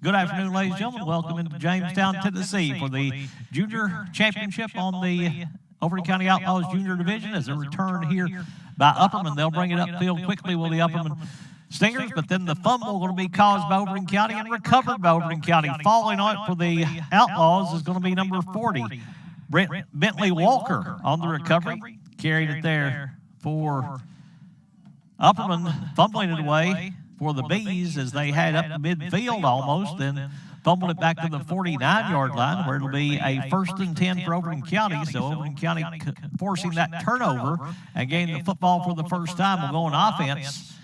Good afternoon, ladies and gentlemen. Welcome into Jamestown, Tennessee for the Junior Championship on the Overton County Outlaws Junior Division. As a return here by Upperman, they'll bring it upfield quickly with the Upperman Stingers, but then the fumble going to be caused by Overton County and recovered by Overton County. Falling on it for the Outlaws is going to be number 40, Bentley Walker on the recovery. Carried it there for Upperman, fumbling it away for the Bees as they had up midfield almost, then fumbled it back to the 49-yard line where it'll be a 1st and 10 for Overton County. So Overton County forcing that turnover and getting the football for the first time will go on offense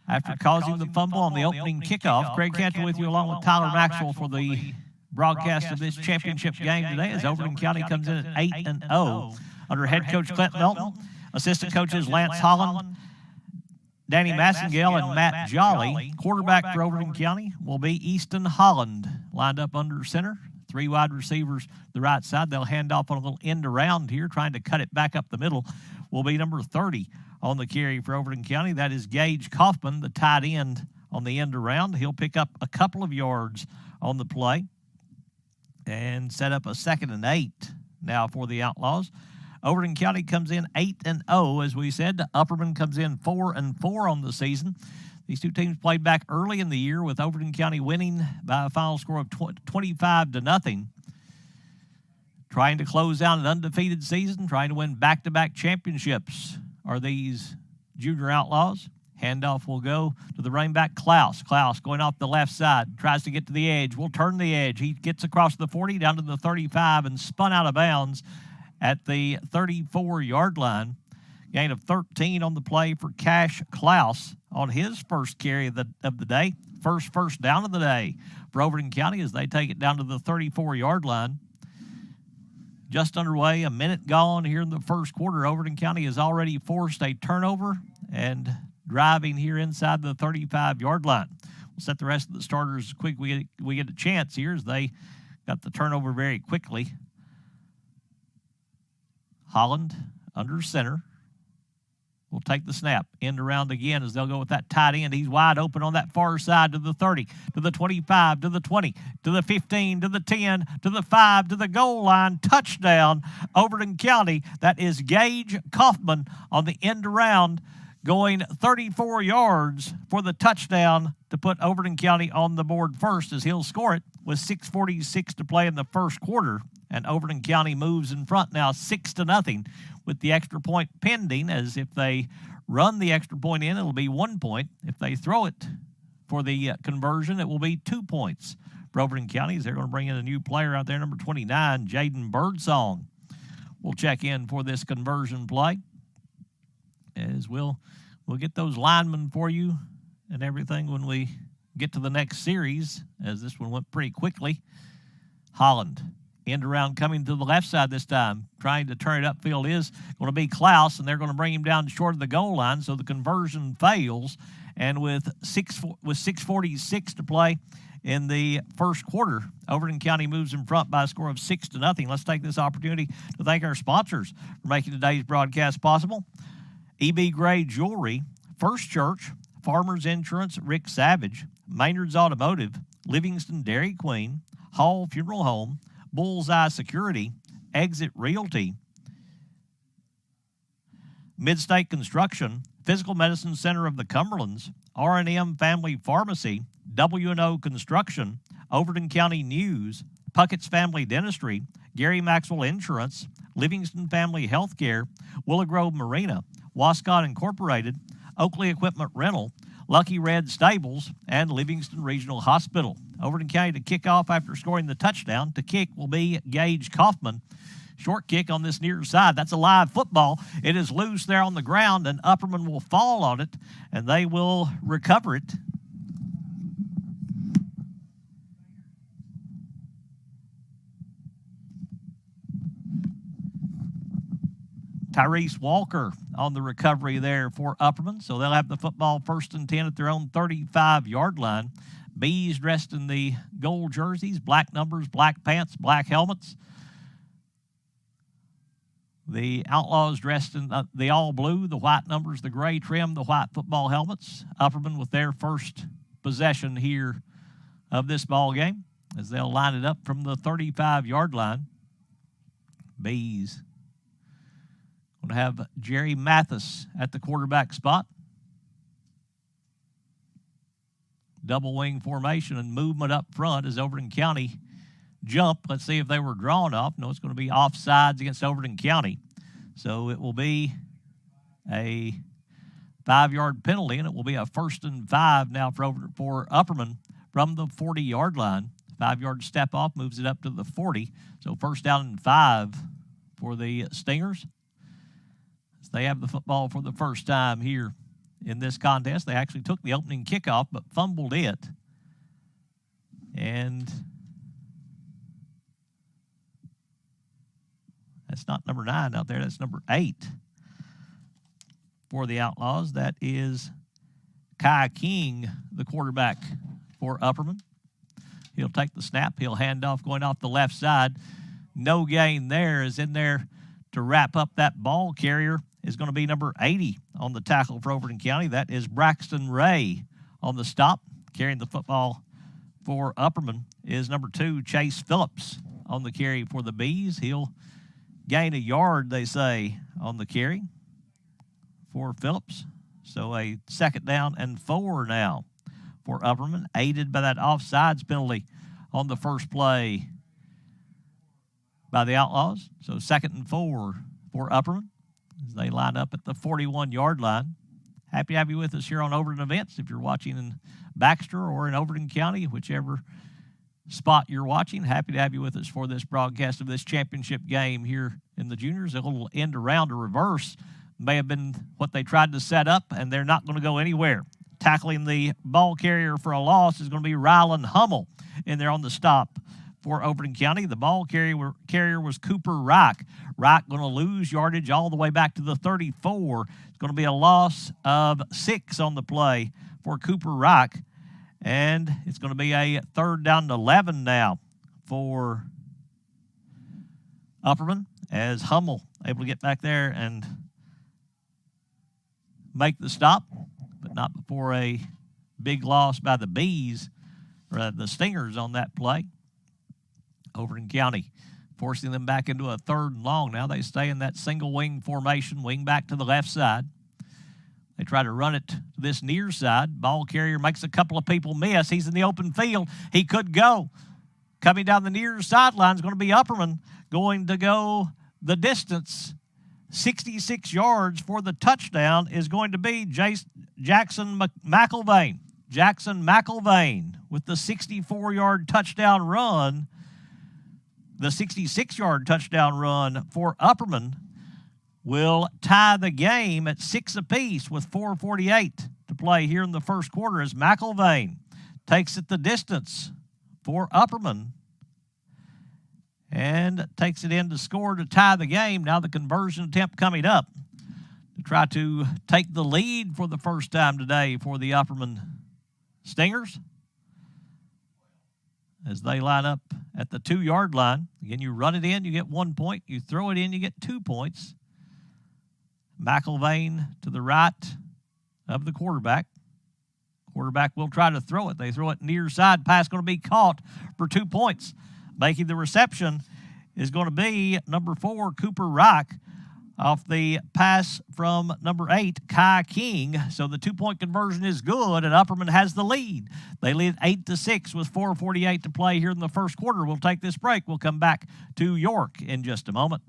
after causing the fumble on the opening kickoff. Craig Cantor with you along with Tyler Maxwell for the broadcast of this championship game today as Overton County comes in at 8-0 under head coach Clint Melton, assistant coaches Lance Holland, Danny Massengale, and Matt Jolly. Quarterback for Overton County will be Easton Holland, lined up under center. 3 wide receivers the right side. They'll hand off on a little end around here, trying to cut it back up the middle. Will be number 30 on the carry for Overton County. That is Gage Kaufman, the tight end on the end around. He'll pick up a couple of yards on the play and set up a 2nd and 8 now for the Outlaws. Overton County comes in 8-0, as we said. Upperman comes in 4-4 on the season. These two teams played back early in the year with Overton County winning by a final score of 25-0. Trying to close out an undefeated season, trying to win back-to-back championships are these Junior Outlaws. Handoff will go to the running back, Klaus. Klaus going off the left side, tries to get to the edge. Will turn the edge. He gets across the 40 down to the 35 and spun out of bounds at the 34-yard line. Gain of 13 on the play for Cash Klaus on his first carry of the day. First down of the day for Overton County as they take it down to the 34-yard line. Just underway, a minute gone here in the first quarter. Overton County has already forced a turnover and driving here inside the 35-yard line. We'll set the rest of the starters as quick we get a chance here as they got the turnover very quickly. Holland under center will take the snap. End around again as they'll go with that tight end. He's wide open on that far side to the 30, to the 25, to the 20, to the 15, to the 10, to the 5, to the goal line. Touchdown, Overton County. That is Gage Kaufman on the end around, going 34 yards for the touchdown to put Overton County on the board first as he'll score it with 6:46 to play in the first quarter. And Overton County moves in front now 6-0 with the extra point pending, as if they run the extra point in, it'll be 1 point. If they throw it for the conversion, it will be 2 points for Overton County as they're going to bring in a new player out there, number 29, Jaden Birdsong. We'll check in for this conversion play as we'll get those linemen for you and everything when we get to the next series, as this one went pretty quickly. Holland. End around coming to the left side this time. Trying to turn it upfield is going to be Klaus, and they're going to bring him down short of the goal line, so the conversion fails. And with 6:46 to play in the first quarter, Overton County moves in front by a score of 6-0. Let's take this opportunity to thank our sponsors for making today's broadcast possible. E.B. Gray Jewelry, First Church, Farmers Insurance, Rick Savage, Maynard's Automotive, Livingston Dairy Queen, Hall Funeral Home, Bullseye Security, Exit Realty, Midstate Construction, Physical Medicine Center of the Cumberlands, R&M Family Pharmacy, W&O Construction, Overton County News, Puckett's Family Dentistry, Gary Maxwell Insurance, Livingston Family Healthcare, Willow Grove Marina, Wascott Incorporated, Oakley Equipment Rental, Lucky Red Stables, and Livingston Regional Hospital. Overton County to kick off after scoring the touchdown. To kick will be Gage Kaufman. Short kick on this near side. That's a live football. It is loose there on the ground, and Upperman will fall on it, and they will recover it. Tyrese Walker on the recovery there for Upperman. So they'll have the football 1st and 10 at their own 35-yard line. Bees dressed in the gold jerseys, black numbers, black pants, black helmets. The Outlaws dressed in the all blue, the white numbers, the gray trim, the white football helmets. Upperman with their first possession here of this ball game as they'll line it up from the 35-yard line. Bees going to have Jerry Mathis at the quarterback spot. Double wing formation and movement up front as Overton County jump. Let's see if they were drawn off. No, it's going to be offsides against Overton County. So it will be a 5-yard penalty, and it will be a 1st and 5 now for Upperman from the 40-yard line. 5-yard step off moves it up to the 40. So 1st down and 5 for the Stingers. As they have the football for the first time here in this contest. They actually took the opening kickoff but fumbled it. And that's not number 9 out there. That's number 8 for the Outlaws. That is Kai King, the quarterback for Upperman. He'll take the snap. He'll hand off going off the left side. No gain there. Is in there to wrap up that ball carrier is going to be number 80 on the tackle for Overton County. That is Braxton Ray on the stop. Carrying the football for Upperman is number 2, Chase Phillips on the carry for the Bees. He'll gain a yard, they say, on the carry for Phillips. So a 2nd down and 4 now for Upperman, aided by that offsides penalty on the first play by the Outlaws. So 2nd and 4 for Upperman as they line up at the 41-yard line. Happy to have you with us here on Overton Events. If you're watching in Baxter or in Overton County, whichever spot you're watching, happy to have you with us for this broadcast of this championship game here in the juniors. A little end around or reverse may have been what they tried to set up, and they're not going to go anywhere. Tackling the ball carrier for a loss is going to be Rylan Hummel in there on the stop for Overton County. The ball carrier was Cooper Reich. Reich going to lose yardage all the way back to the 34. It's going to be a loss of 6 on the play for Cooper Reich. And it's going to be a 3rd down and 11 now for Upperman as Hummel able to get back there and make the stop, but not before a big loss by the Bees, or the Stingers on that play. Overton County forcing them back into a 3rd and long. Now they stay in that single wing formation, wing back to the left side. They try to run it to this near side. Ball carrier makes a couple of people miss. He's in the open field. He could go. Coming down the near sideline is going to be Upperman, going to go the distance. 66 yards for the touchdown is going to be Jackson McIlvain. Jackson McIlvain with the 64-yard touchdown run. The 66-yard touchdown run for Upperman will tie the game at 6 apiece with 4:48 to play here in the first quarter as McIlvain takes it the distance for Upperman and takes it in to score to tie the game. Now the conversion attempt coming up to try to take the lead for the first time today for the Upperman Stingers as they line up at the 2-yard line. Again, you run it in, you get 1 point. You throw it in, you get 2 points. McIlvain to the right of the quarterback. Quarterback will try to throw it. They throw it near side. Pass going to be caught for 2 points. Making the reception is going to be number 4, Cooper Reich, off the pass from number 8, Kai King. So the 2-point conversion is good, and Upperman has the lead. They lead 8-6 with 4:48 to play here in the first quarter. We'll take this break. We'll come back to York in just a moment.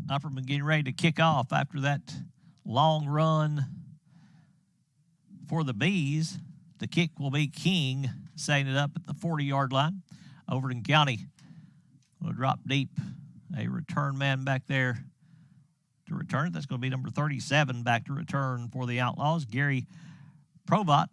Upperman getting ready to kick off after that long run for the Bees. The kick will be King, setting it up at the 40-yard line. Overton County will drop deep. A return man back there to return it. That's going to be number 37 back to return for the Outlaws, Gary Provat.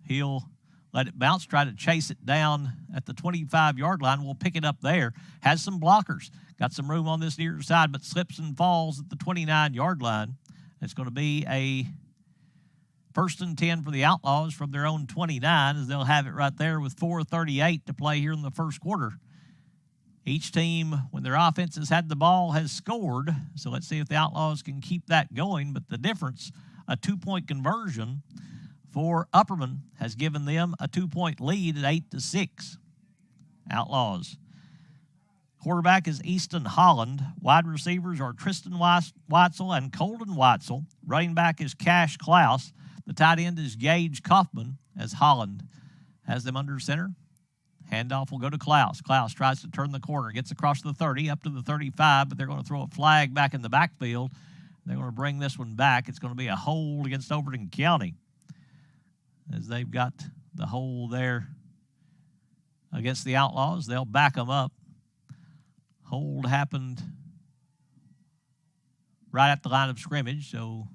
He'll let it bounce, try to chase it down at the 25-yard line. We'll pick it up there. Has some blockers. Got some room on this near side, but slips and falls at the 29-yard line. It's going to be a 1st and 10 for the Outlaws from their own 29, as they'll have it right there with 4:38 to play here in the first quarter. Each team, when their offense has had the ball, has scored. So let's see if the Outlaws can keep that going. But the difference, a 2-point conversion for Upperman, has given them a 2-point lead at 8-6. Outlaws. Quarterback is Easton Holland. Wide receivers are Tristan Weitzel and Colden Weitzel. Running back is Cash Klaus. The tight end is Gage Kaufman, as Holland has them under center. Handoff will go to Klaus. Klaus tries to turn the corner, gets across the 30, up to the 35, but they're going to throw a flag back in the backfield. They're going to bring this one back. It's going to be a hold against Overton County, as they've got the hold there against the Outlaws. They'll back them up. Hold happened right at the line of scrimmage, so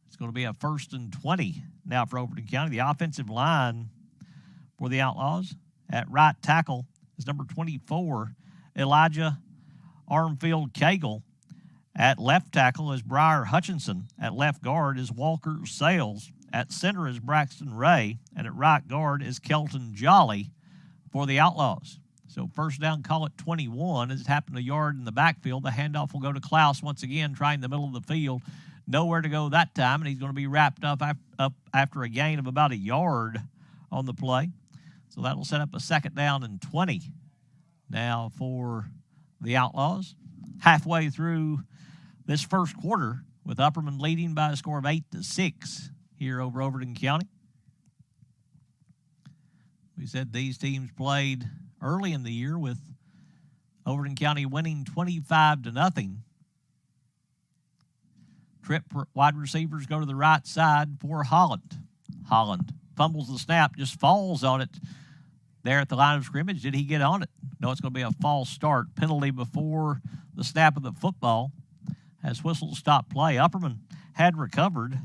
it's going to be a 1st and 20 now for Overton County. The offensive line for the Outlaws at right tackle is number 24, Elijah Armfield Cagle. At left tackle is Briar Hutchinson. At left guard is Walker Sales. At center is Braxton Ray. And at right guard is Kelton Jolly for the Outlaws. So first down, call it 21. As it happened a yard in the backfield, the handoff will go to Klaus once again, trying the middle of the field. Nowhere to go that time, and he's going to be wrapped up after a gain of about a yard on the play. So that'll set up a 2nd down and 20 now for the Outlaws. Halfway through this first quarter, with Upperman leading by a score of 8-6 here over Overton County. We said these teams played early in the year, with Overton County winning 25-0. Trip wide receivers go to the right side for Holland. Holland fumbles the snap, just falls on it there at the line of scrimmage. Did he get on it? No, it's going to be a false start. Penalty before the snap of the football as whistle stop play. Upperman had recovered,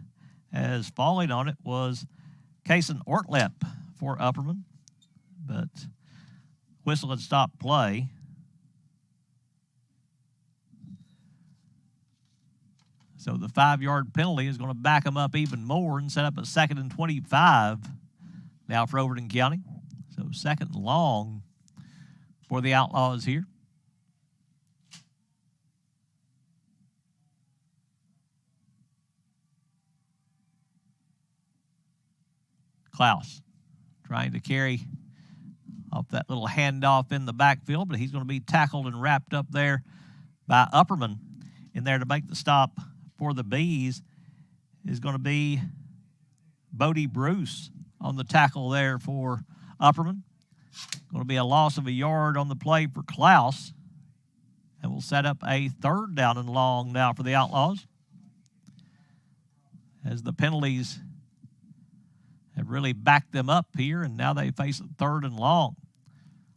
as falling on it was Kason Ortlep for Upperman, but whistle had stopped play. So the 5-yard penalty is going to back them up even more and set up a 2nd and 25 now for Overton County. So 2nd and long for the Outlaws here. Klaus trying to carry off that little handoff in the backfield, but he's going to be tackled and wrapped up there by Upperman. In there to make the stop for the Bees is going to be Bodie Bruce on the tackle there for Upperman. Going to be a loss of a yard on the play for Klaus. And we'll set up a 3rd down and long now for the Outlaws, as the penalties have really backed them up here, and now they face a 3rd and long.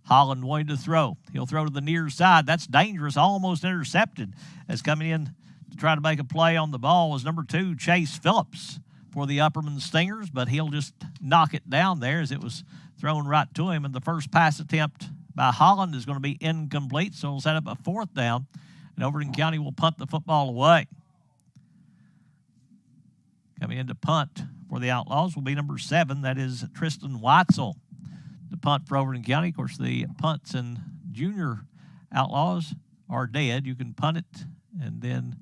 Holland wanted to throw. He'll throw to the near side. That's dangerous, almost intercepted. As coming in to try to make a play on the ball is number 2, Chase Phillips for the Upperman Stingers, but he'll just knock it down there as it was thrown right to him. And the first pass attempt by Holland is going to be incomplete, so we'll set up a 4th down, and Overton County will punt the football away. Coming in to punt for the Outlaws will be number 7. That is Tristan Weitzel. The punt for Overton County. Of course, the punts in junior Outlaws are dead. You can punt it, and then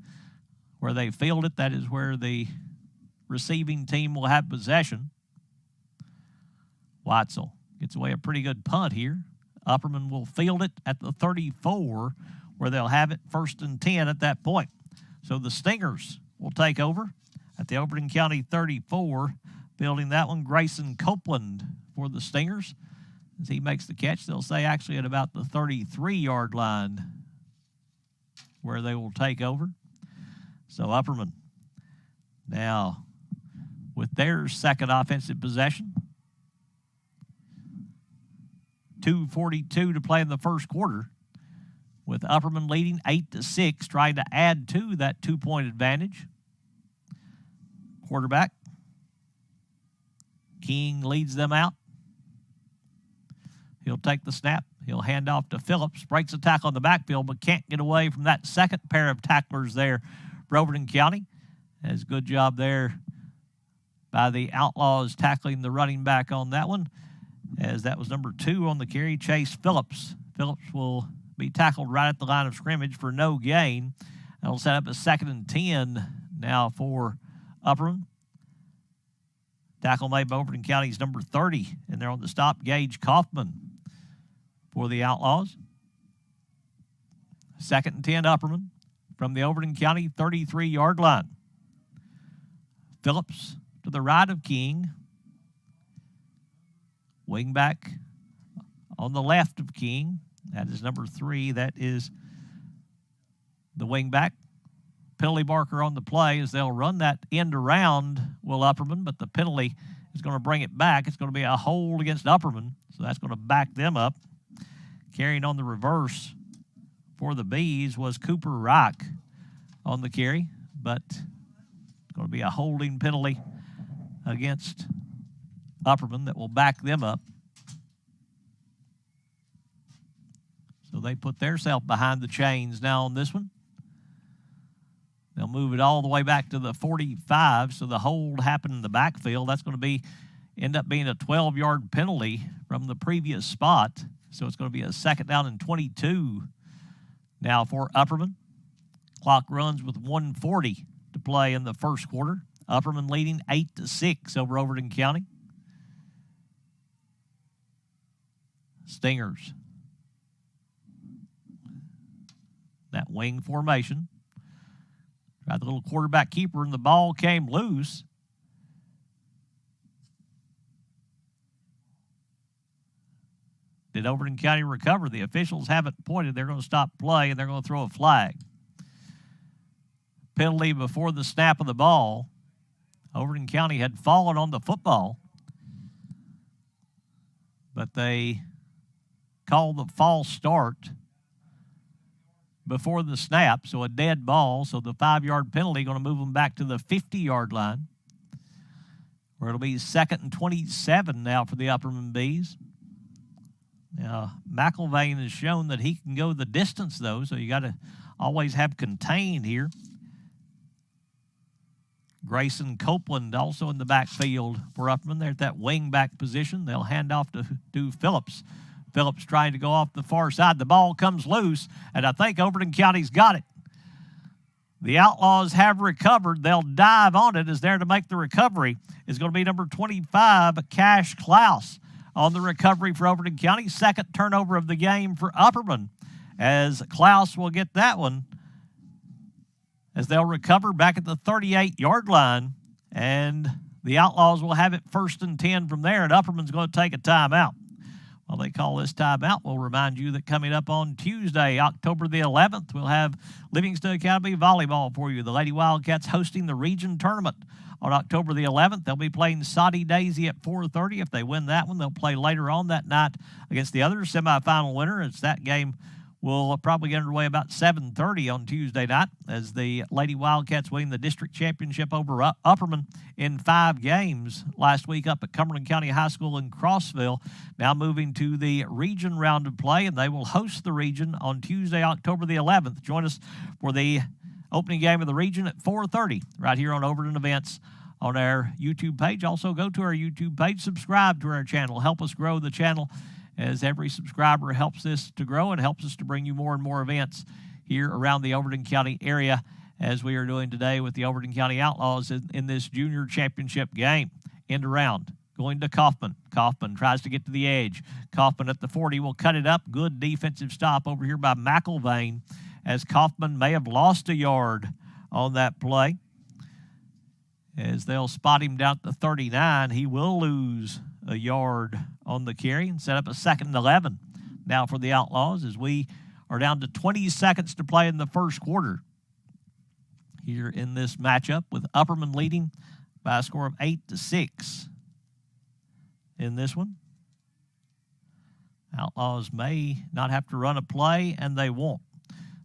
where they field it, that is where the receiving team will have possession. Weitzel gets away a pretty good punt here. Upperman will field it at the 34, where they'll have it 1st and 10 at that point. So the Stingers will take over at the Overton County 34, fielding that one, Grayson Copeland for the Stingers. As he makes the catch, they'll say actually at about the 33-yard line where they will take over. So Upperman now with their 2nd offensive possession. 2:42 to play in the first quarter, with Upperman leading 8-6, trying to add to that 2-point advantage. Quarterback King leads them out. He'll take the snap. He'll hand off to Phillips. Breaks a tackle on the backfield, but can't get away from that second pair of tacklers there for Overton County. Has a good job there by the Outlaws tackling the running back on that one, as that was number 2 on the carry, Chase Phillips. Phillips will be tackled right at the line of scrimmage for no gain. That'll set up a 2nd and 10 now for Upperman. Tackle made by Overton County's number 30, and they're on the stop, Gage Kaufman for the Outlaws. 2nd and 10 Upperman from the Overton County 33-yard line. Phillips to the right of King. Wingback on the left of King. That is number 3. That is the wingback. Penalty marker on the play as they'll run that end around Will Upperman, but the penalty is going to bring it back. It's going to be a hold against Upperman, so that's going to back them up. Carrying on the reverse for the Bees was Cooper Reich on the carry, but it's going to be a holding penalty against Upperman that will back them up. So they put themselves behind the chains now on this one. They'll move it all the way back to the 45, so the hold happened in the backfield. That's going to end up being a 12-yard penalty from the previous spot. So it's going to be a 2nd down and 22 now for Upperman. Clock runs with 1:40 to play in the first quarter. Upperman leading 8-6 over Overton County. Stingers. That wing formation. Tried the little quarterback keeper, and the ball came loose. Did Overton County recover? The officials haven't pointed. They're going to stop play, and they're going to throw a flag. Penalty before the snap of the ball. Overton County had fallen on the football, but they called the false start before the snap, so a dead ball. So the 5-yard penalty going to move them back to the 50-yard line, where it'll be 2nd and 27 now for the Upperman Bees. Now, McElvain has shown that he can go the distance, though, so you got to always have contained here. Grayson Copeland also in the backfield for Upperman. They're at that wing back position. They'll hand off to Phillips. Phillips trying to go off the far side. The ball comes loose, and I think Overton County's got it. The Outlaws have recovered. They'll dive on it. Is there to make the recovery is going to be number 25, Cash Klaus, on the recovery for Overton County. 2nd turnover of the game for Upperman, as Klaus will get that one, as they'll recover back at the 38-yard line, and the Outlaws will have it 1st and 10 from there, and Upperman's going to take a timeout. While they call this timeout, we'll remind you that coming up on Tuesday, October the 11th, we'll have Livingston Academy Volleyball for you. The Lady Wildcats hosting the region tournament on October the 11th. They'll be playing Soddy Daisy at 4:30. If they win that one, they'll play later on that night against the other semifinal winner. It's that game will probably get underway about 7:30 on Tuesday night, as the Lady Wildcats win the district championship over Upperman in 5 games last week up at Cumberland County High School in Crossville. Now moving to the region round of play, and they will host the region on Tuesday, October the 11th. Join us for the opening game of the region at 4:30 right here on Overton Events on our YouTube page. Also, go to our YouTube page, subscribe to our channel, help us grow the channel, as every subscriber helps this to grow and helps us to bring you more and more events here around the Overton County area, as we are doing today with the Overton County Outlaws in this junior championship game. End around, going to Kaufman. Kaufman tries to get to the edge. Kaufman at the 40 will cut it up. Good defensive stop over here by McElvain, as Kaufman may have lost a yard on that play. As they'll spot him down at the 39, he will lose a yard on the carry and set up a 2nd and 11 now for the Outlaws, as we are down to 20 seconds to play in the first quarter here in this matchup, with Upperman leading by a score of 8-6 in this one. Outlaws may not have to run a play, and they won't.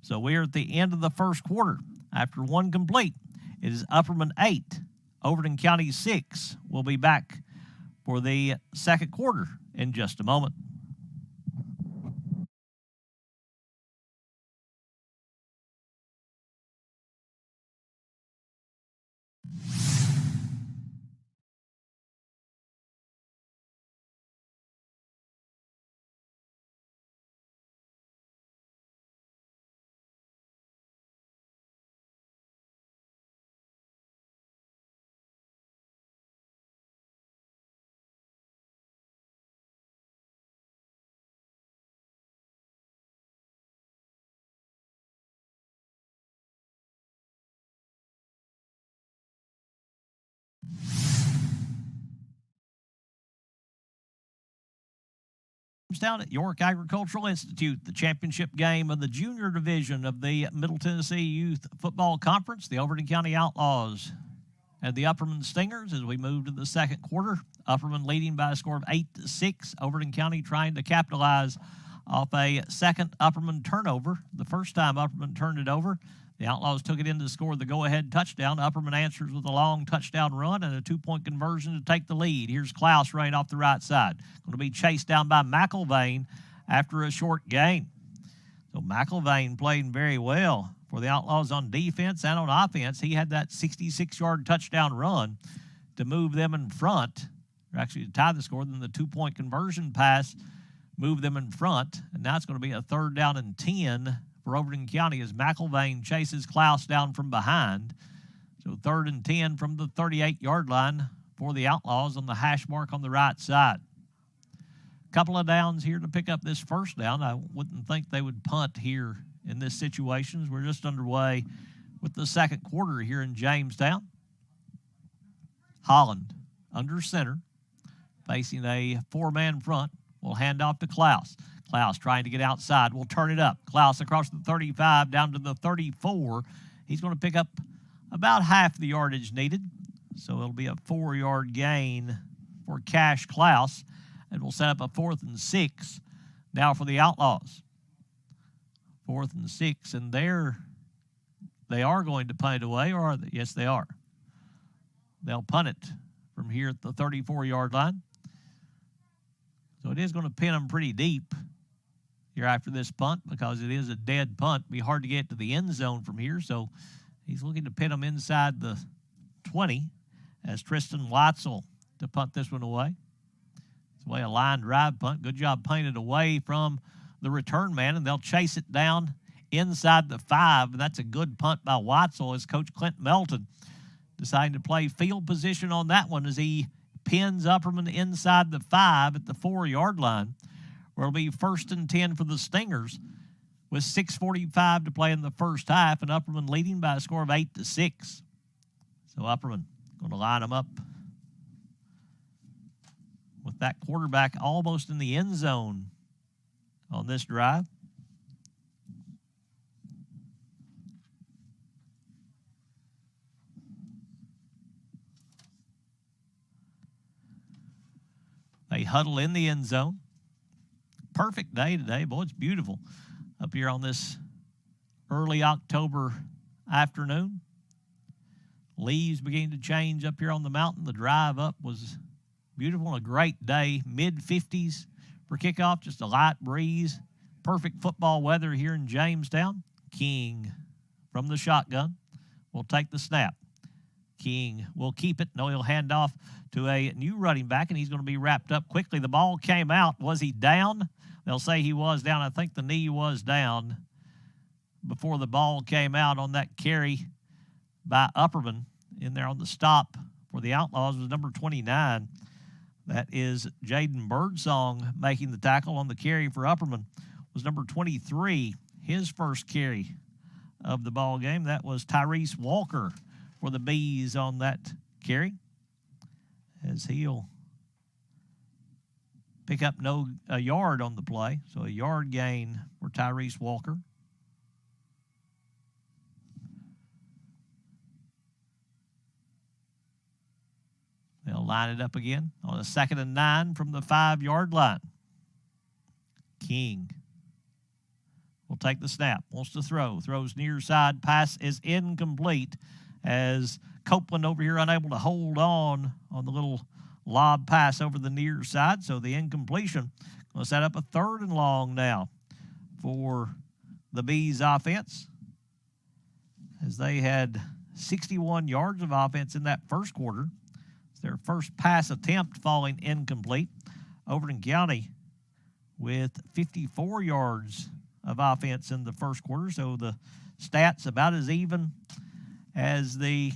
So we're at the end of the first quarter. After one complete, it is Upperman 8, Overton County 6. We'll be back for the second quarter in just a moment. Down at York Agricultural Institute, the championship game of the junior division of the Middle Tennessee Youth Football Conference, the Overton County Outlaws and the Upperman Stingers as we move to the second quarter. Upperman leading by a score of 8-6. Overton County trying to capitalize off a second Upperman turnover. The first time Upperman turned it over, the Outlaws took it in to score the go-ahead touchdown. Upperman answers with a long touchdown run and a two-point conversion to take the lead. Here's Klaus running off the right side. Going to be chased down by McIlvain after a short gain. So McIlvain playing very well for the Outlaws on defense and on offense. He had that 66-yard touchdown run to move them in front, or actually to tie the score. Then the two-point conversion pass moved them in front. And now it's going to be a 3rd down and 10 for Overton County as McIlvain chases Klaus down from behind. So 3rd and 10 from the 38-yard line for the Outlaws on the hash mark on the right side. Couple of downs here to pick up this first down. I wouldn't think they would punt here in this situation as we're just underway with the second quarter here in Jamestown. Holland under center, facing a 4-man front. Will hand off to Klaus. Klaus trying to get outside. Will turn it up. Klaus across the 35 down to the 34. He's going to pick up about half the yardage needed. So it'll be a 4-yard gain for Cash Klaus. And we'll set up a 4th and 6 now for the Outlaws. 4th and 6. And they are going to punt it away, or are they? Yes, they are. They'll punt it from here at the 34-yard line. So it is going to pin them pretty deep here after this punt because it is a dead punt. It'll be hard to get to the end zone from here. So he's looking to pin them inside the 20 as Tristan Watzel to punt this one away. It's away a line drive punt. Good job punting it away from the return man, and they'll chase it down inside the 5. And that's a good punt by Watzel as Coach Clint Melton deciding to play field position on that one as he pins Upperman inside the 5 at the 4-yard line, where it'll be 1st and 10 for the Stingers with 6:45 to play in the first half, and Upperman leading by a score of 8-6. So Upperman going to line them up with that quarterback almost in the end zone on this drive. They huddle in the end zone. Perfect day today. Boy, it's beautiful up here on this early October afternoon. Leaves beginning to change up here on the mountain. The drive up was beautiful and a great day. Mid-50s for kickoff, just a light breeze. Perfect football weather here in Jamestown. King from the shotgun will take the snap. King will keep it. No, he'll hand off to a new running back, and he's going to be wrapped up quickly. The ball came out. Was he down? They'll say he was down. I think the knee was down before the ball came out on that carry by Upperman. In there on the stop for the Outlaws was number 29. That is Jaden Birdsong making the tackle. On the carry for Upperman was number 23, his first carry of the ball game. That was Tyrese Walker for the Bees on that carry, as he'll pick up a yard on the play. So a yard gain for Tyrese Walker. They'll line it up again on a 2nd and 9 from the 5-yard line. King will take the snap, wants to throw, throws near side, pass is incomplete as Copeland over here unable to hold on the little lob pass over the near side, so the incompletion will set up a 3rd and long now for the Bees offense, as they had 61 yards of offense in that first quarter. It's their first pass attempt falling incomplete. Overton County with 54 yards of offense in the first quarter, so the stats about as even as the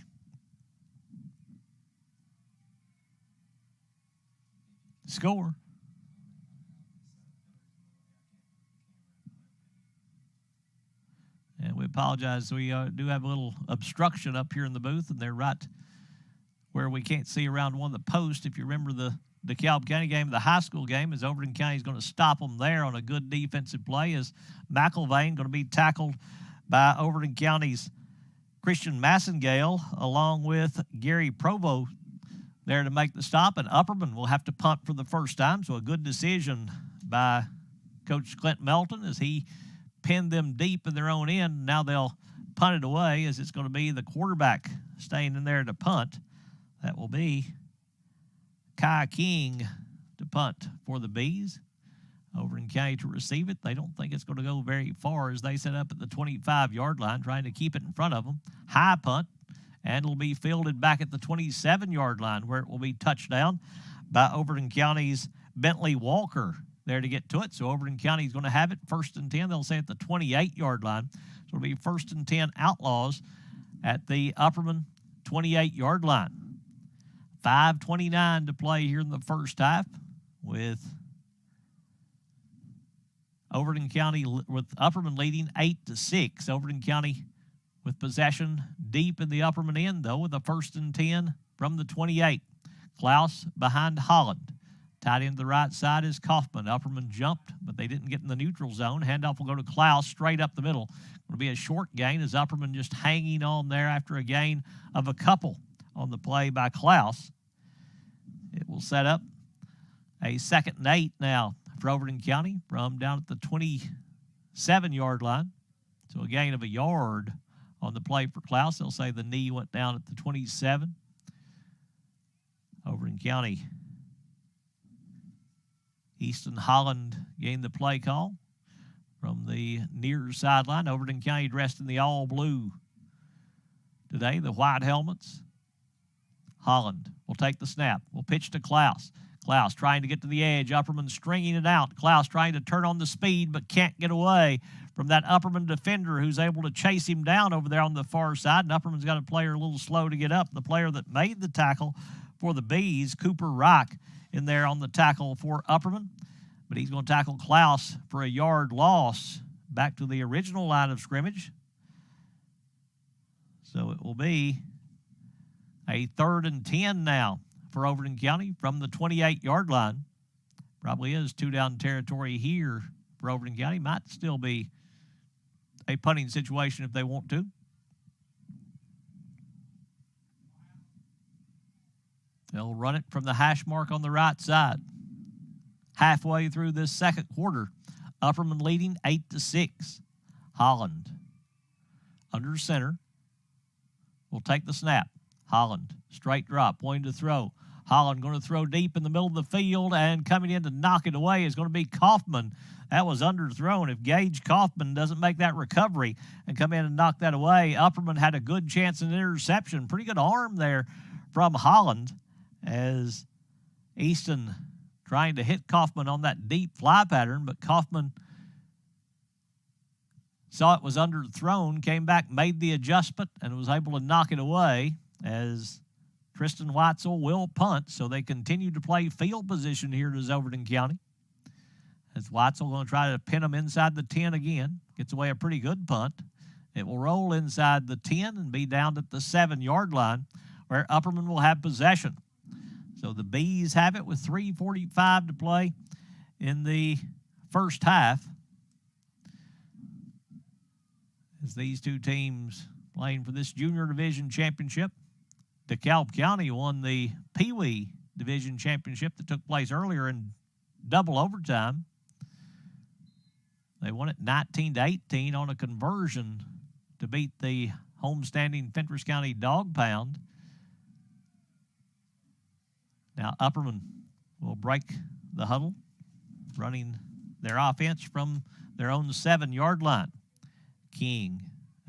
score. And we apologize. We do have a little obstruction up here in the booth, and they're right where we can't see around one of the posts. If you remember the DeKalb County game, the high school game, as Overton County is going to stop them there on a good defensive play, as McElvain going to be tackled by Overton County's Christian Massengale, along with Gary Provo there to make the stop, and Upperman will have to punt for the first time, so a good decision by Coach Clint Melton as he pinned them deep in their own end. Now they'll punt it away, as it's going to be the quarterback staying in there to punt. That will be Kai King to punt for the Bees. Overton County to receive it. They don't think it's going to go very far as they set up at the 25-yard line, trying to keep it in front of them. High punt, and it'll be fielded back at the 27-yard line, where it will be touchdown by Overton County's Bentley Walker there to get to it. So Overton County is going to have it 1st and 10. They'll say at the 28-yard line. So it'll be 1st and 10 Outlaws at the Upperman 28-yard line. 5:29 to play here in the first half, with Overton County, with Upperman leading 8-6. Overton County with possession deep in the Upperman end, though, with a 1st and 10 from the 28. Klaus behind Holland. Tight end to the right side is Kaufman. Upperman jumped, but they didn't get in the neutral zone. Handoff will go to Klaus straight up the middle. It'll be a short gain, as Upperman just hanging on there after a gain of a couple on the play by Klaus. It will set up a 2nd and 8 now for Overton County from down at the 27-yard line. So a gain of a yard on the play for Klaus. They'll say the knee went down at the 27. Overton County. Easton Holland gained the play call from the near sideline. Overton County dressed in the all blue today, the white helmets. Holland will take the snap. Will pitch to Klaus. Klaus trying to get to the edge. Upperman stringing it out. Klaus trying to turn on the speed, but can't get away from that Upperman defender, who's able to chase him down over there on the far side. And Upperman's got a player a little slow to get up. The player that made the tackle for the Bees, Cooper Rock, in there on the tackle for Upperman. But he's going to tackle Klaus for a yard loss back to the original line of scrimmage. So it will be a 3rd and 10 now for Overton County from the 28-yard line. Probably is 2-down territory here for Overton County. Might still be a punting situation if they want to. They'll run it from the hash mark on the right side. Halfway through this second quarter, Upperman leading 8-6. Holland under center will take the snap. Holland, straight drop, pointing to throw. Holland going to throw deep in the middle of the field, and coming in to knock it away is going to be Kaufman. That was underthrown. If Gage Kaufman doesn't make that recovery and come in and knock that away, Upperman had a good chance in interception. Pretty good arm there from Holland, as Easton trying to hit Kaufman on that deep fly pattern, but Kaufman saw it was underthrown, came back, made the adjustment, and was able to knock it away, as Tristan Weitzel will punt. So they continue to play field position here to Overton County, as Weitzel going to try to pin them inside the 10 again. Gets away a pretty good punt. It will roll inside the 10 and be down at the 7-yard line, where Upperman will have possession. So the Bees have it with 3:45 to play in the first half, as these two teams playing for this junior division championship. DeKalb County won the Pee Wee division championship that took place earlier in double overtime. They won it 19-18 on a conversion to beat the homestanding Fentress County Dog Pound. Now Upperman will break the huddle, running their offense from their own 7-yard line. King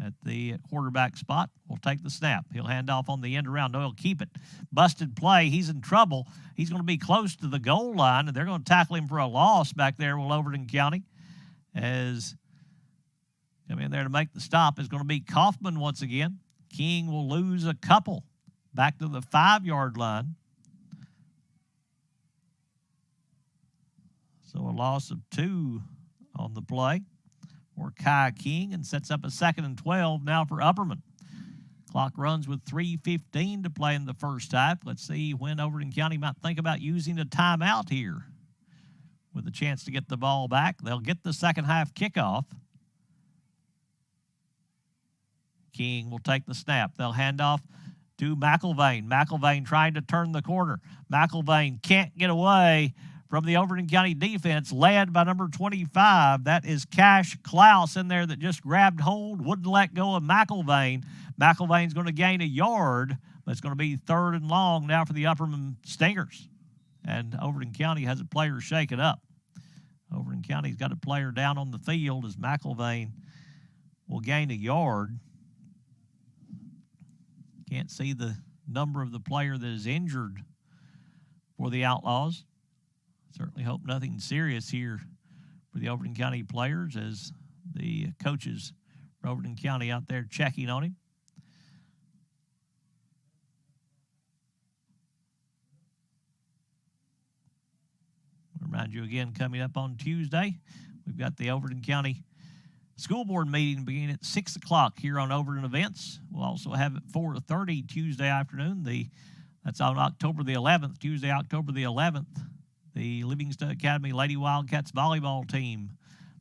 at the quarterback spot will take the snap. He'll hand off on the end around. No, he'll keep it. Busted play. He's in trouble. He's going to be close to the goal line, and they're going to tackle him for a loss back there with Overton County. As come in there to make the stop is going to be Kaufman once again. King will lose a couple back to the 5-yard line. So a loss of 2 on the play for Kai King, and sets up a 2nd and 12 now for Upperman. Clock runs with 3:15 to play in the first half. Let's see when Overton County might think about using a timeout here with a chance to get the ball back. They'll get the second half kickoff. King will take the snap. They'll hand off to McIlvain. McIlvain trying to turn the corner. McIlvain can't get away from the Overton County defense, led by number 25. That is Cash Klaus in there that just grabbed hold, wouldn't let go of McIlvain. McIlvain's going to gain a yard, but it's going to be 3rd and long now for the Upperman Stingers. And Overton County has a player shaken up. Overton County's got a player down on the field as McIlvain will gain a yard. Can't see the number of the player that is injured for the Outlaws. Certainly hope nothing serious here for the Overton County players as the coaches for Overton County out there checking on him. I'll remind you again, coming up on Tuesday, we've got the Overton County School Board meeting beginning at 6 o'clock here on Overton Events. We'll also have at 4:30 Tuesday afternoon. That's on October the 11th, Tuesday, October the 11th. The Livingston Academy Lady Wildcats volleyball team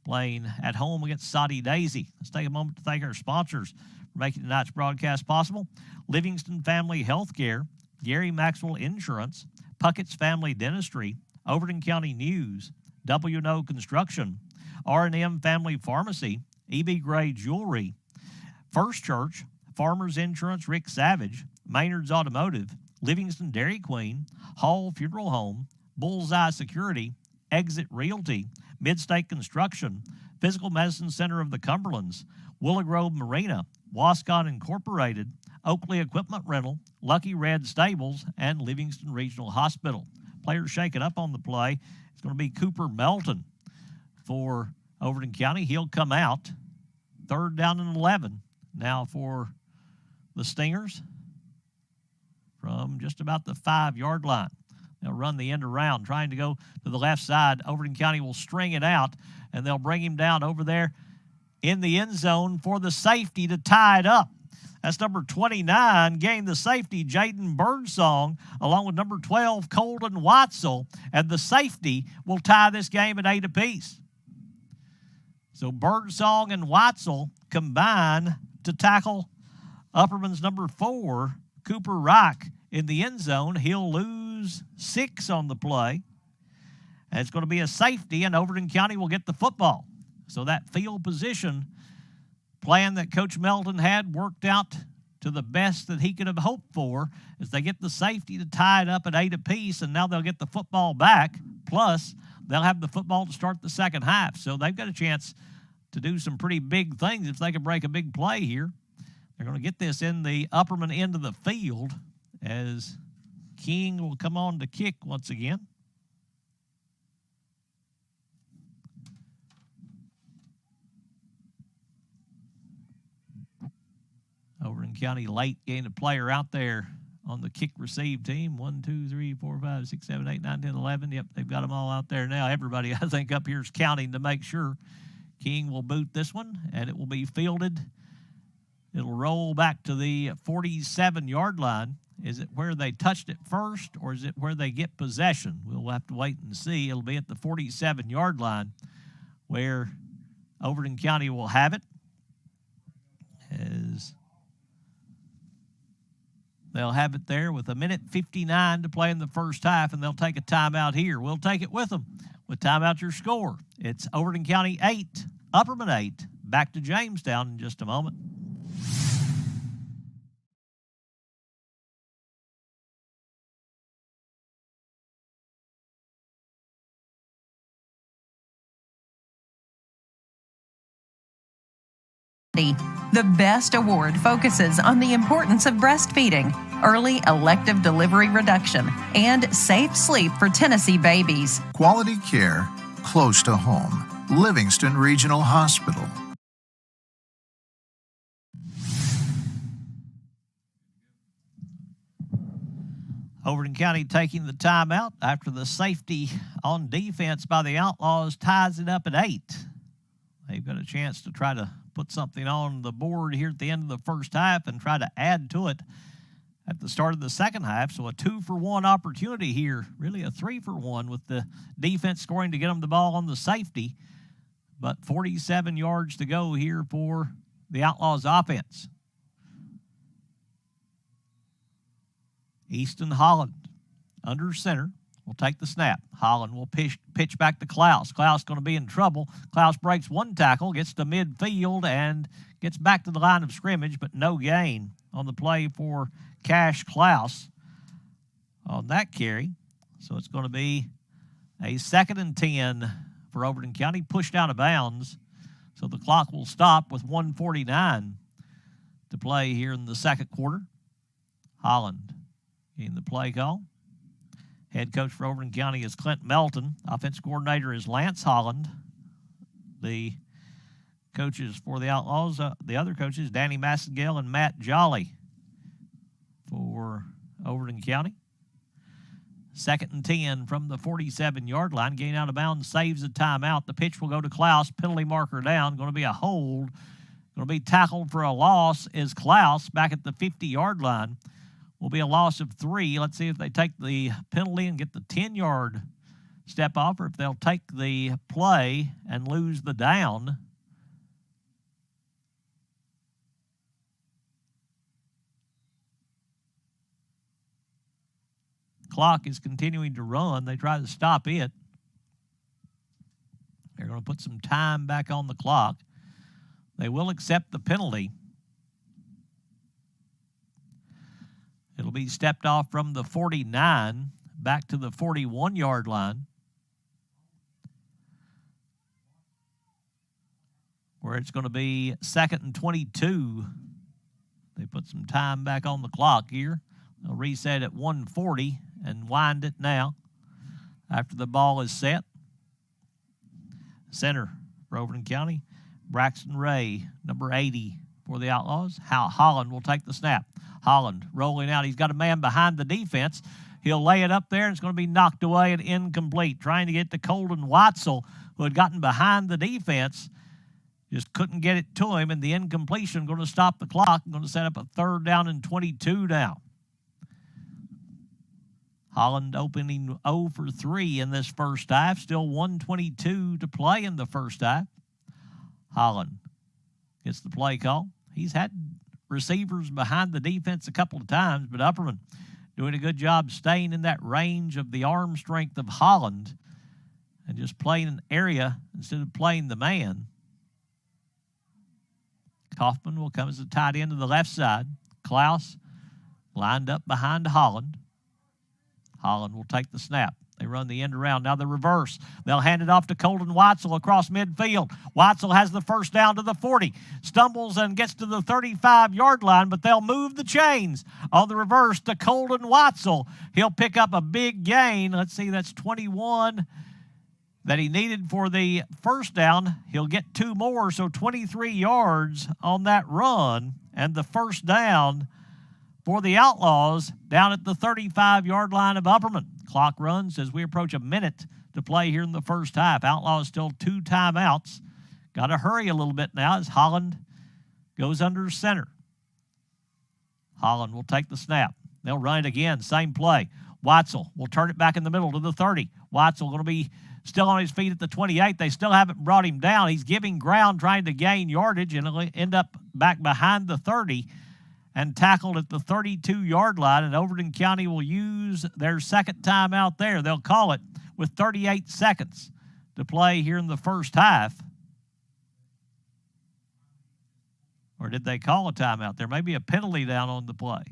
playing at home against Soddy Daisy. Let's take a moment to thank our sponsors for making tonight's broadcast possible. Livingston Family Healthcare, Gary Maxwell Insurance, Puckett's Family Dentistry, Overton County News, W&O Construction, R&M Family Pharmacy, E.B. Gray Jewelry, First Church, Farmers Insurance Rick Savage, Maynard's Automotive, Livingston Dairy Queen, Hall Funeral Home, Bullseye Security, Exit Realty, Midstate Construction, Physical Medicine Center of the Cumberlands, Willow Grove Marina, Wascon Incorporated, Oakley Equipment Rental, Lucky Red Stables, and Livingston Regional Hospital. Players shaking up on the play. It's going to be Cooper Melton for Overton County. He'll come out. 3rd down and 11 now for the Stingers from just about the 5-yard line. They'll run the end around, trying to go to the left side. Overton County will string it out, and they'll bring him down over there in the end zone for the safety to tie it up. That's number 29, gained the safety, Jaden Birdsong, along with number 12, Colton Watzel. And the safety will tie this game at 8 apiece. So Birdsong and Watzel combine to tackle Upperman's number 4, Cooper Reich, in the end zone. He'll lose 6 on the play. And it's going to be a safety, and Overton County will get the football. So that field position plan that Coach Melton had worked out to the best that he could have hoped for as they get the safety to tie it up at 8 apiece, and now they'll get the football back. Plus, they'll have the football to start the second half. So they've got a chance to do some pretty big things if they can break a big play here. They're going to get this in the Upperman end of the field as King will come on to kick once again. Overton County late gained a player out there on the kick receive team. 1, 2, 3, 4, 5, 6, 7, 8, 9, 10, 11. Yep, they've got them all out there now. Everybody, I think, up here is counting to make sure. King will boot this one, and it will be fielded. It'll roll back to the 47-yard line. Is it where they touched it first, or is it where they get possession? We'll have to wait and see. It'll be at the 47-yard line where Overton County will have it. As they'll have it there with 1:59 to play in the first half, and they'll take a timeout here. We'll take it with them. With timeout your score. It's Overton County 8, Upperman 8. Back to Jamestown in just a moment. maternity. The BEST Award focuses on the importance of breastfeeding, early elective delivery reduction, and safe sleep for Tennessee babies. Quality care close to home. Livingston Regional Hospital. Overton County taking the timeout after the safety on defense by the Outlaws ties it up at 8. They've got a chance to try to put something on the board here at the end of the first half and try to add to it at the start of the second half. So a 2-for-1 opportunity here, really a 3-for-1 with the defense scoring to get them the ball on the safety. But 47 yards to go here for the Outlaws offense. Easton Holland under center will take the snap. Holland will pitch back to Klaus. Klaus going to be in trouble. Klaus breaks one tackle, gets to midfield, and gets back to the line of scrimmage, but no gain on the play for Cash Klaus on that carry. So it's going to be a 2nd and 10 for Overton County, pushed out of bounds. So the clock will stop with 1:49 to play here in the second quarter. Holland in the play call. Head coach for Overton County is Clint Melton. Offense coordinator is Lance Holland. The coaches for the Outlaws, the other coaches, Danny Massengale and Matt Jolly for Overton County. 2nd and 10 from the 47-yard line. Gain out of bounds, saves a timeout. The pitch will go to Klaus. Penalty marker down. Going to be a hold. Going to be tackled for a loss is Klaus back at the 50-yard line. Will be a loss of 3. Let's see if they take the penalty and get the 10-yard step off, or if they'll take the play and lose the down. Clock is continuing to run. They try to stop it. They're going to put some time back on the clock. They will accept the penalty. It'll be stepped off from the 49 back to the 41-yard line, where it's going to be 2nd and 22. They put some time back on the clock here. They'll reset at 1:40 and wind it now after the ball is set. Center for Overton County, Braxton Ray, number 80 for the Outlaws. Holland will take the snap. Holland rolling out. He's got a man behind the defense. He'll lay it up there, and it's going to be knocked away and incomplete. Trying to get to Colton Watzel, who had gotten behind the defense. Just couldn't get it to him, and the incompletion going to stop the clock. Going to set up a 3rd down and 22 now. Holland opening 0 for 3 in this first half. Still 1:22 to play in the first half. Holland gets the play call. He's had receivers behind the defense a couple of times, but Upperman doing a good job staying in that range of the arm strength of Holland and just playing an area instead of playing the man. Kaufman will come as a tight end to the left side. Klaus lined up behind Holland. Holland will take the snap. They run the end around. Now the reverse. They'll hand it off to Colton Watzel across midfield. Watzel has the first down to the 40. Stumbles and gets to the 35-yard line, but they'll move the chains on the reverse to Colton Watzel. He'll pick up a big gain. Let's see, that's 21 that he needed for the first down. He'll get 2 more, so 23 yards on that run, and the first down for the Outlaws down at the 35-yard line of Upperman. Clock runs as we approach a minute to play here in the first half. Outlaws still 2 timeouts. Got to hurry a little bit now as Holland goes under center. Holland will take the snap. They'll run it again, same play. Watzel will turn it back in the middle to the 30. Watzel going to be still on his feet at the 28. They still haven't brought him down. He's giving ground, trying to gain yardage, and he'll end up back behind the 30 and tackled at the 32-yard line, and Overton County will use their second timeout there. They'll call it with 38 seconds to play here in the first half. Or did they call a timeout? There may be a penalty down on the play.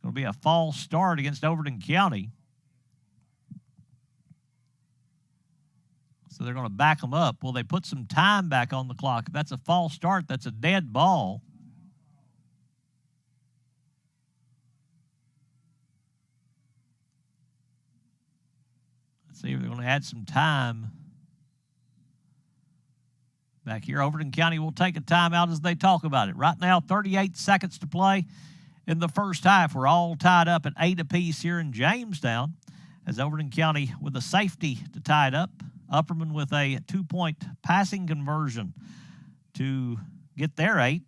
It'll be a false start against Overton County. So they're going to back them up. Will they put some time back on the clock? If that's a false start, that's a dead ball. Let's see if they're going to add some time back here. Overton County will take a timeout as they talk about it. Right now, 38 seconds to play in the first half. We're all tied up at 8 apiece here in Jamestown, as Overton County with a safety to tie it up. Upperman with a 2-point passing conversion to get their 8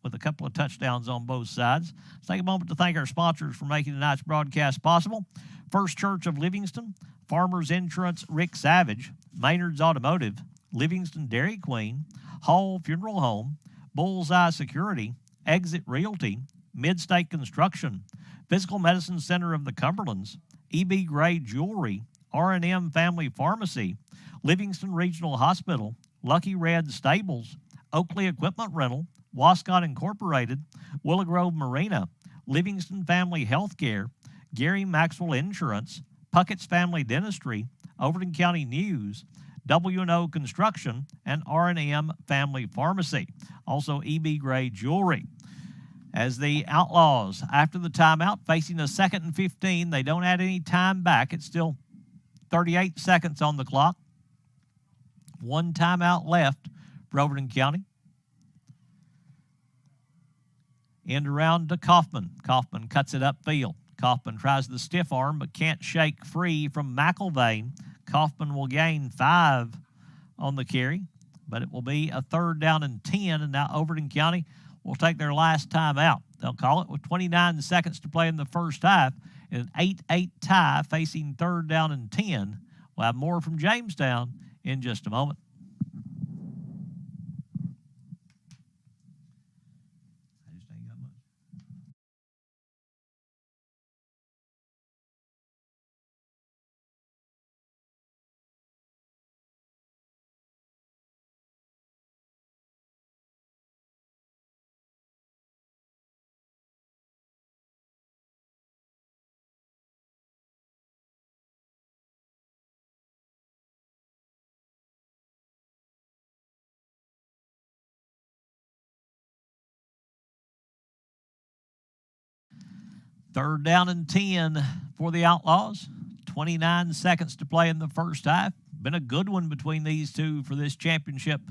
with a couple of touchdowns on both sides. Let's take a moment to thank our sponsors for making tonight's broadcast possible. First Church of Livingston, Farmers Insurance, Rick Savage, Maynard's Automotive, Livingston Dairy Queen, Hall Funeral Home, Bullseye Security, Exit Realty, Midstate Construction, Physical Medicine Center of the Cumberlands, E.B. Gray Jewelry, R&M Family Pharmacy, Livingston Regional Hospital, Lucky Red Stables, Oakley Equipment Rental, Wascott Incorporated, Willow Grove Marina, Livingston Family Healthcare, Gary Maxwell Insurance, Puckett's Family Dentistry, Overton County News, W&O Construction, and R&M Family Pharmacy. Also E.B. Gray Jewelry. As the Outlaws, after the timeout, facing a 2nd and 15, they don't add any time back. It's still 38 seconds on the clock. 1 timeout left for Overton County. End around to Kaufman. Kaufman cuts it upfield. Kaufman tries the stiff arm but can't shake free from McElvain. Kaufman will gain 5 on the carry, but it will be a 3rd down and 10, and now Overton County will take their last time out. They'll call it with 29 seconds to play in the first half in an 8-8 tie facing 3rd down and 10. We'll have more from Jamestown in just a moment. Third down and 10 for the Outlaws. 29 seconds to play in the first half. Been a good one between these two for this championship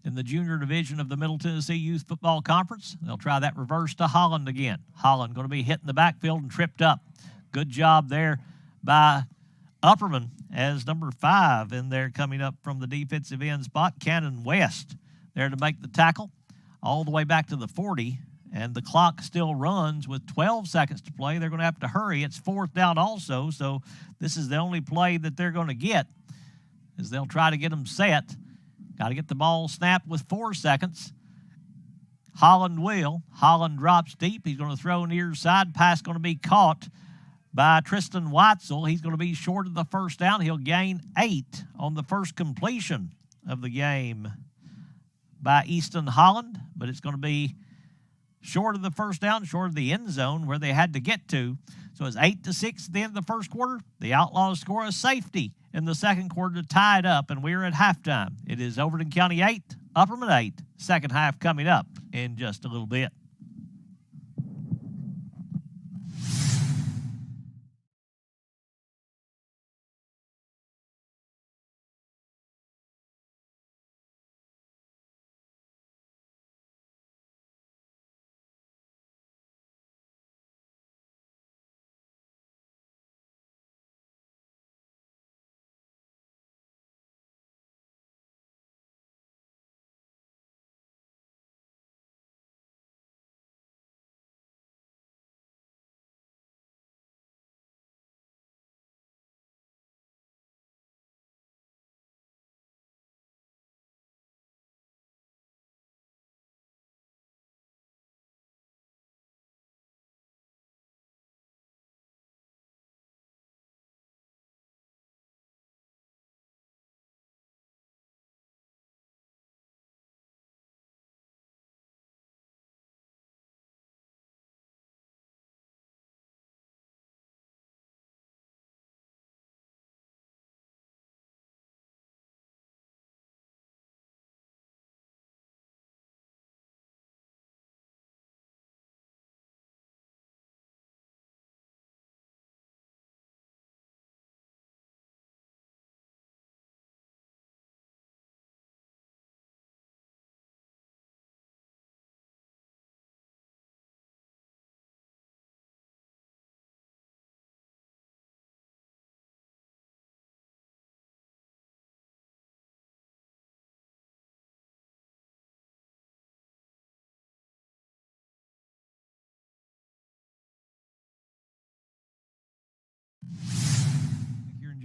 in the junior division of the Middle Tennessee Youth Football Conference. They'll try that reverse to Holland again. Holland going to be hit in the backfield and tripped up. Good job there by Upperman as number 5 in there coming up from the defensive end spot. Cannon West there to make the tackle all the way back to the 40. And the clock still runs with 12 seconds to play. They're going to have to hurry. It's 4th down also, so this is the only play that they're going to get as they'll try to get them set. Got to get the ball snapped with 4 seconds. Holland will. Holland drops deep. He's going to throw near side. Pass going to be caught by Tristan Weitzel. He's going to be short of the first down. He'll gain 8 on the first completion of the game by Easton Holland, but it's going to be short of the first down, short of the end zone where they had to get to. So it's 8-6 at the end of the first quarter. The Outlaws score a safety in the second quarter to tie it up, and we're at halftime. It is Overton County 8, Upperman 8. Second half coming up in just a little bit.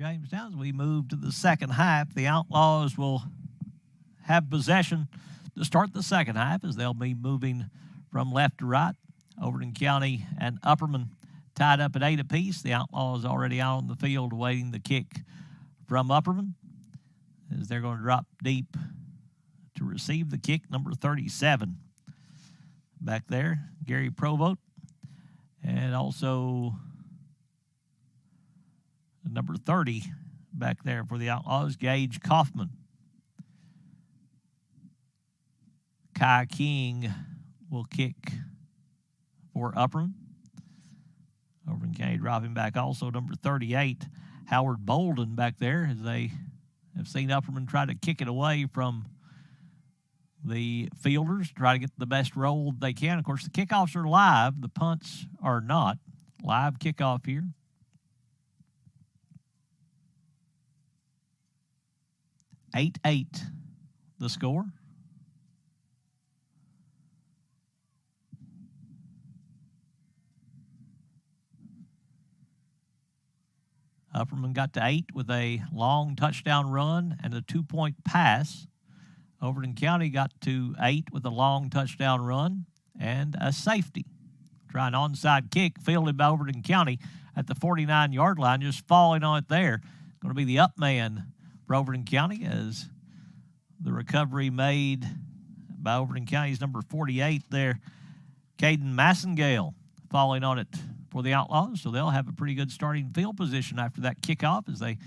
Jamestown, as we move to the second half, the Outlaws will have possession to start the second half as they'll be moving from left to right. Overton County and Upperman tied up at 8 apiece. The Outlaws already out on the field waiting the kick from Upperman as they're going to drop deep to receive the kick, number 37. Back there, Gary Provost, and also number 30 back there for the Outlaws, Gage Kaufman. Kai King will kick for Upperman. Overton County dropping back also number 38, Howard Bolden back there, as they have seen Upperman try to kick it away from the fielders, try to get the best roll they can. Of course, the kickoffs are live. The punts are not. Live kickoff here. Eight the score. Upperman got to 8 with a long touchdown run and a 2-point pass. Overton County got to 8 with a long touchdown run and a safety. Try an onside kick fielded by Overton County at the 49-yard line, just falling on it there. Going to be the up man for Overton County as the recovery made by Overton County's number 48 there, Caden Massengale, falling on it for the Outlaws. So they'll have a pretty good starting field position after that kickoff as they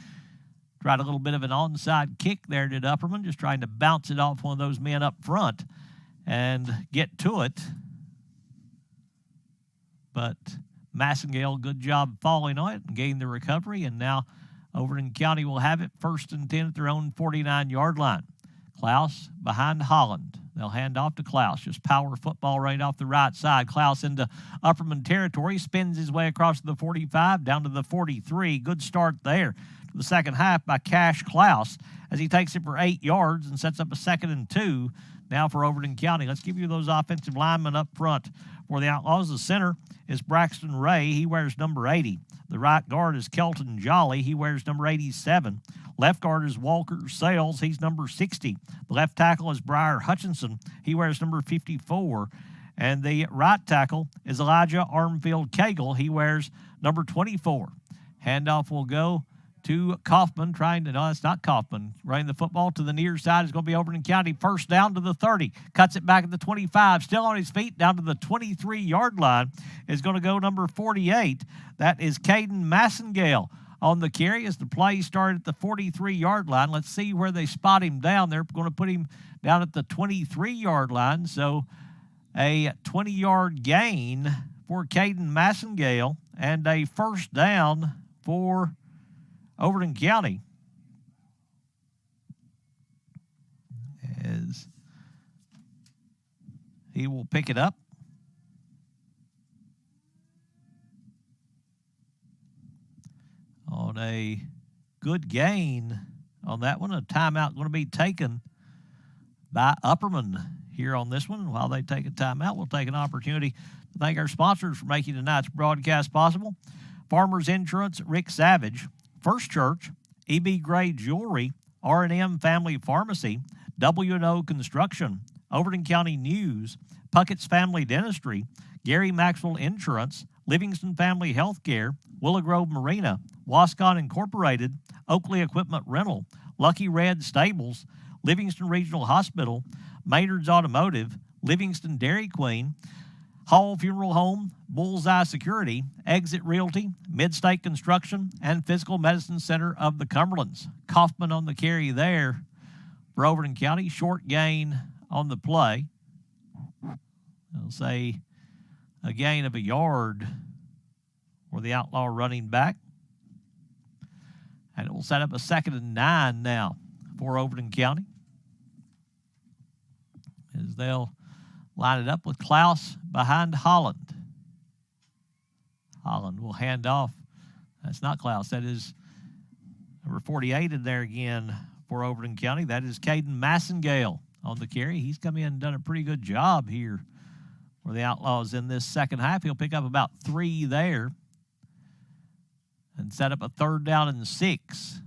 tried a little bit of an onside kick there to Upperman, just trying to bounce it off one of those men up front and get to it. But Massengale, good job falling on it and getting the recovery. And now Overton County will have it 1st and 10 at their own 49-yard line. Klaus behind Holland. They'll hand off to Klaus. Just power football right off the right side. Klaus into Upperman territory. Spins his way across to the 45, down to the 43. Good start there to the second half by Cash Klaus as he takes it for 8 yards and sets up a 2nd and 2 now for Overton County. Let's give you those offensive linemen up front for the Outlaws. The center is Braxton Ray. He wears number 80. The right guard is Kelton Jolly. He wears number 87. Left guard is Walker Sales. He's number 60. The left tackle is Briar Hutchinson. He wears number 54. And the right tackle is Elijah Armfield Cagle. He wears number 24. Handoff will go to Kaufman, no, it's not Kaufman. Running the football to the near side is going to be Overton County. 1st down to the 30. Cuts it back at the 25. Still on his feet down to the 23-yard line is going to go number 48. That is Caden Massengale on the carry as the play started at the 43-yard line. Let's see where they spot him down. They're going to put him down at the 23-yard line. So a 20-yard gain for Caden Massengale and a 1st down for Overton County as he will pick it up. On a good gain on that one. A timeout going to be taken by Upperman here on this one. And while they take a timeout, we'll take an opportunity to thank our sponsors for making tonight's broadcast possible. Farmers Insurance, Rick Savage. First Church, EB Gray Jewelry, R&M Family Pharmacy, W&O Construction, Overton County News, Puckett's Family Dentistry, Gary Maxwell Insurance, Livingston Family Healthcare, Willow Grove Marina, Wascon Incorporated, Oakley Equipment Rental, Lucky Red Stables, Livingston Regional Hospital, Maynard's Automotive, Livingston Dairy Queen, Hall Funeral Home, Bullseye Security, Exit Realty, Midstate Construction, and Physical Medicine Center of the Cumberlands. Kaufman on the carry there for Overton County. Short gain on the play. I'll say a gain of a yard for the Outlaw running back. And it will set up a 2nd and 9 now for Overton County, as they'll line it up with Klaus behind Holland. Holland will hand off. That's not Klaus. That is number 48 in there again for Overton County. That is Caden Massengale on the carry. He's come in and done a pretty good job here for the Outlaws in this second half. He'll pick up about 3 there and set up a 3rd down and 6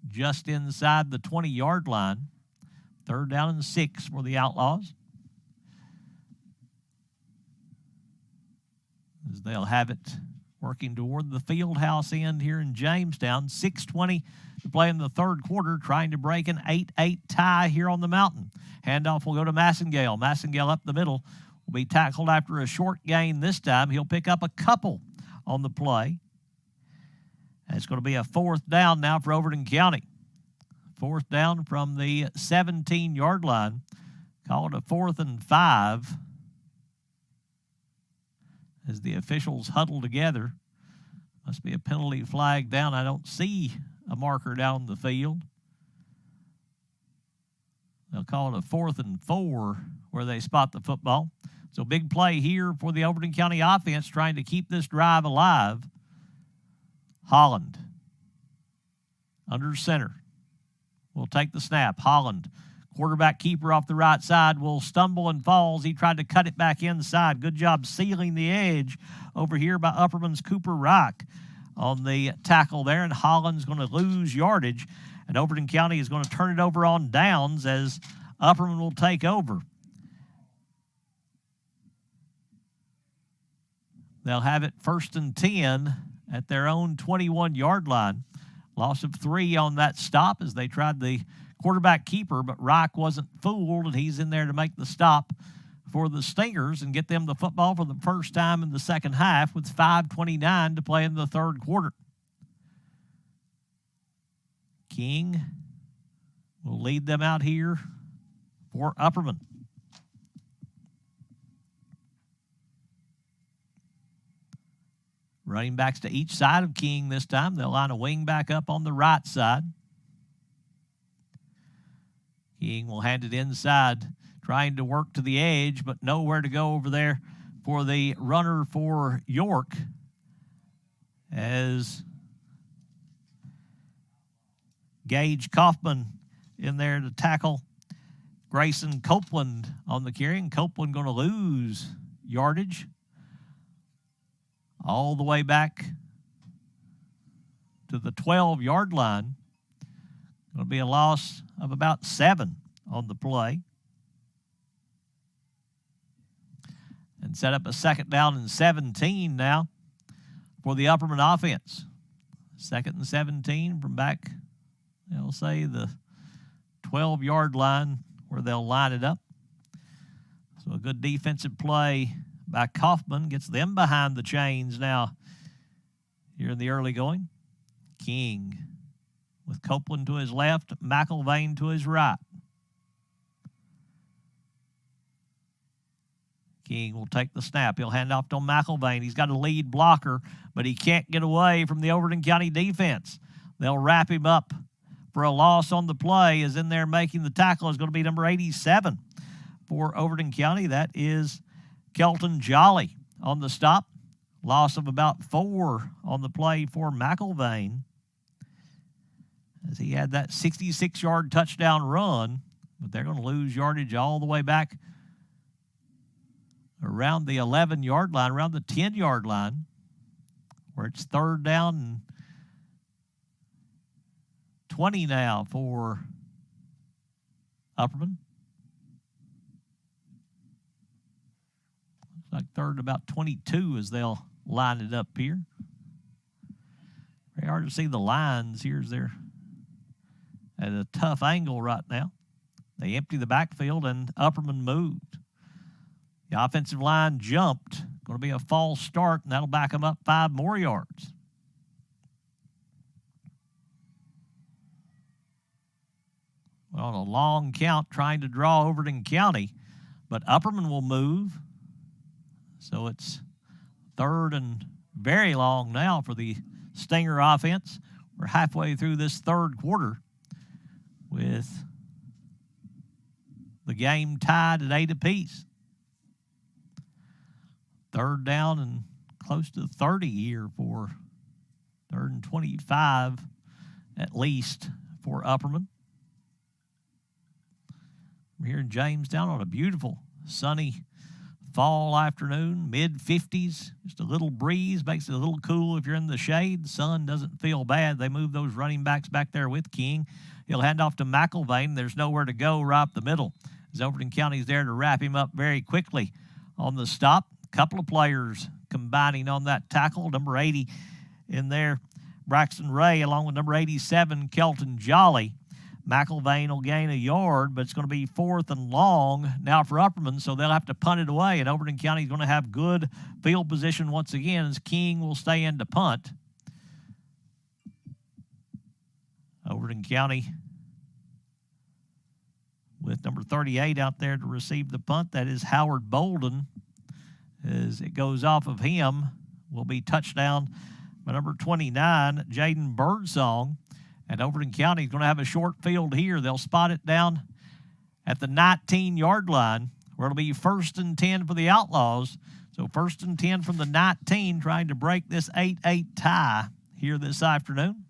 just inside the 20-yard line. 3rd down and 6 for the Outlaws, as they'll have it working toward the field house end here in Jamestown. 6:20 to play in the 3rd quarter, trying to break an 8-8 tie here on the mountain. Handoff will go to Massengale. Massengale up the middle will be tackled after a short gain this time. He'll pick up a couple on the play. And it's going to be a 4th down now for Overton County. 4th down from the 17-yard line. Call it a 4th and 5 as the officials huddle together. Must be a penalty flag down. I don't see a marker down the field. They'll call it a 4th and 4 where they spot the football. So big play here for the Overton County offense, trying to keep this drive alive. Holland under center will take the snap. Holland, quarterback keeper off the right side, will stumble and falls. He tried to cut it back inside. Good job sealing the edge over here by Upperman's Cooper Rock on the tackle there, and Holland's going to lose yardage, and Overton County is going to turn it over on downs as Upperman will take over. They'll have it 1st and 10 at their own 21-yard line. Loss of 3 on that stop as they tried the quarterback keeper, but Rock wasn't fooled, and he's in there to make the stop for the Stingers and get them the football for the first time in the second half with 5:29 to play in the 3rd quarter. King will lead them out here for Upperman. Running backs to each side of King this time. They'll line a wing back up on the right side. King will hand it inside, trying to work to the edge, but nowhere to go over there for the runner for York, as Gage Kaufman in there to tackle Grayson Copeland on the carry, and Copeland going to lose yardage all the way back to the 12-yard line. Going to be a loss of about 7 on the play. And set up a 2nd down and 17 now for the Upperman offense. 2nd and 17 from back, they'll say, the 12-yard line where they'll line it up. So a good defensive play by Kaufman gets them behind the chains now here in the early going. King with Copeland to his left, McIlvain to his right. King will take the snap. He'll hand off to McIlvain. He's got a lead blocker, but he can't get away from the Overton County defense. They'll wrap him up for a loss on the play. Is in there making the tackle is going to be number 87 for Overton County. That is Kelton Jolly on the stop. Loss of about 4 on the play for McIlvain, as he had that 66-yard touchdown run, but they're going to lose yardage all the way back around the 11-yard line, around the 10-yard line, where it's 3rd down and 20 now for Upperman. Looks like 3rd about 22 as they'll line it up here. Very hard to see the lines here as they're at a tough angle right now. They empty the backfield and Upperman moved. The offensive line jumped. Going to be a false start, and that'll back them up 5 more yards. Well, on a long count trying to draw Overton County, but Upperman will move. So it's 3rd and very long now for the Stinger offense. We're halfway through this 3rd quarter with the game tied at 8 apiece. 3rd down and close to 30 here for 3rd and 25 at least for Upperman. We're here in Jamestown on a beautiful sunny fall afternoon, mid-50s, just a little breeze, makes it a little cool if you're in the shade. The sun doesn't feel bad. They move those running backs back there with King. He'll hand off to McIlvain. There's nowhere to go right up the middle, as Overton County's there to wrap him up very quickly on the stop. A couple of players combining on that tackle. Number 80 in there, Braxton Ray, along with number 87, Kelton Jolly. McIlvain will gain a yard, but it's going to be 4th and long now for Upperman, so they'll have to punt it away, and Overton County is going to have good field position once again as King will stay in to punt. Overton County with number 38 out there to receive the punt. That is Howard Bolden. As it goes off of him, will be touchdown by number 29, Jaden Birdsong. And Overton County is going to have a short field here. They'll spot it down at the 19-yard line, where it'll be 1st and 10 for the Outlaws. So 1st and 10 from the 19, trying to break this 8-8 tie here this afternoon.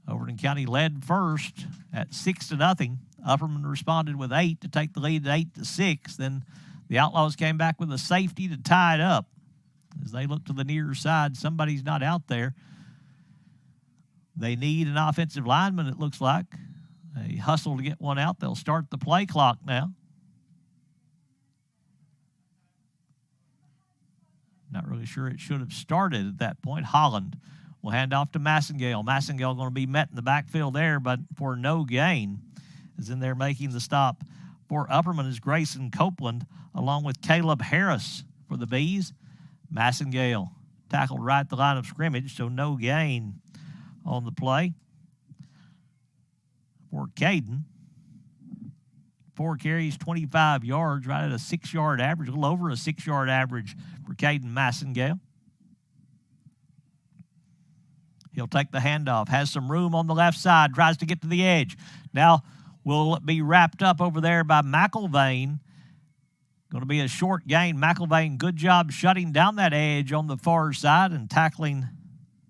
Overton County led first at 6-0. Upperman responded with 8 to take the lead at 8-6. Then the Outlaws came back with a safety to tie it up. As they look to the near side, somebody's not out there. They need an offensive lineman, it looks like. They hustle to get one out. They'll start the play clock now. Not really sure it should have started at that point. Holland will hand off to Massengale. Massengale going to be met in the backfield there, but for no gain. As in there making the stop for Upperman is Grayson Copeland, along with Caleb Harris for the Bees. Massengale tackled right at the line of scrimmage, so no gain on the play for Caden. 4 carries, 25 yards, right at a 6-yard average, a little over a 6-yard average for Caden Massengale. He'll take the handoff, has some room on the left side, tries to get to the edge. Now will be wrapped up over there by McIlvain. Going to be a short gain. McIlvain, good job shutting down that edge on the far side and tackling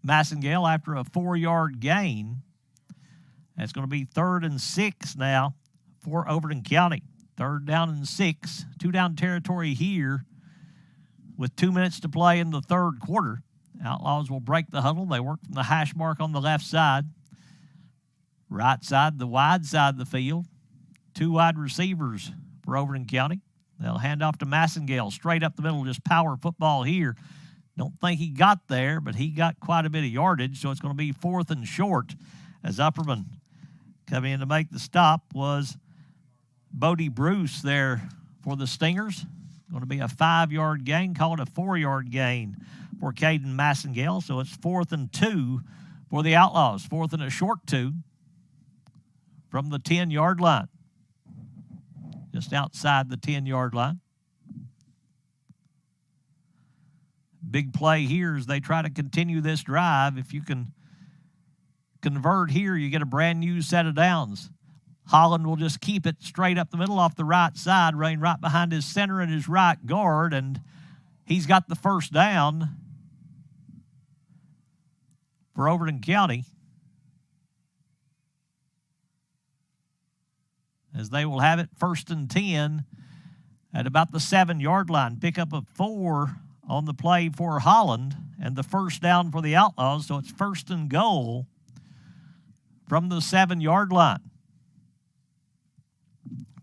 Massengale after a 4-yard gain. That's going to be 3rd and 6 now for Overton County. 3rd down and 6. 2-down territory here with 2 minutes to play in the 3rd quarter. Outlaws will break the huddle. They work from the hash mark on the left side. Right side, the wide side of the field. 2 wide receivers for Overton County. They'll hand off to Massengale, straight up the middle, just power football here. Don't think he got there, but he got quite a bit of yardage, so it's going to be 4th and short as Upperman coming in to make the stop was Bodie Bruce there for the Stingers. Going to be a 5-yard gain, call it a 4-yard gain for Caden Massengale, so it's 4th and 2 for the Outlaws. 4th and a short 2 from the 10-yard line. Just outside the 10-yard line. Big play here as they try to continue this drive. If you can convert here, you get a brand new set of downs. Holland will just keep it straight up the middle off the right side, running right behind his center and his right guard, and he's got the 1st down for Overton County, as they will have it 1st and 10 at about the 7-yard line. Pickup of 4 on the play for Holland, and the 1st down for the Outlaws, so it's 1st and goal from the 7-yard line.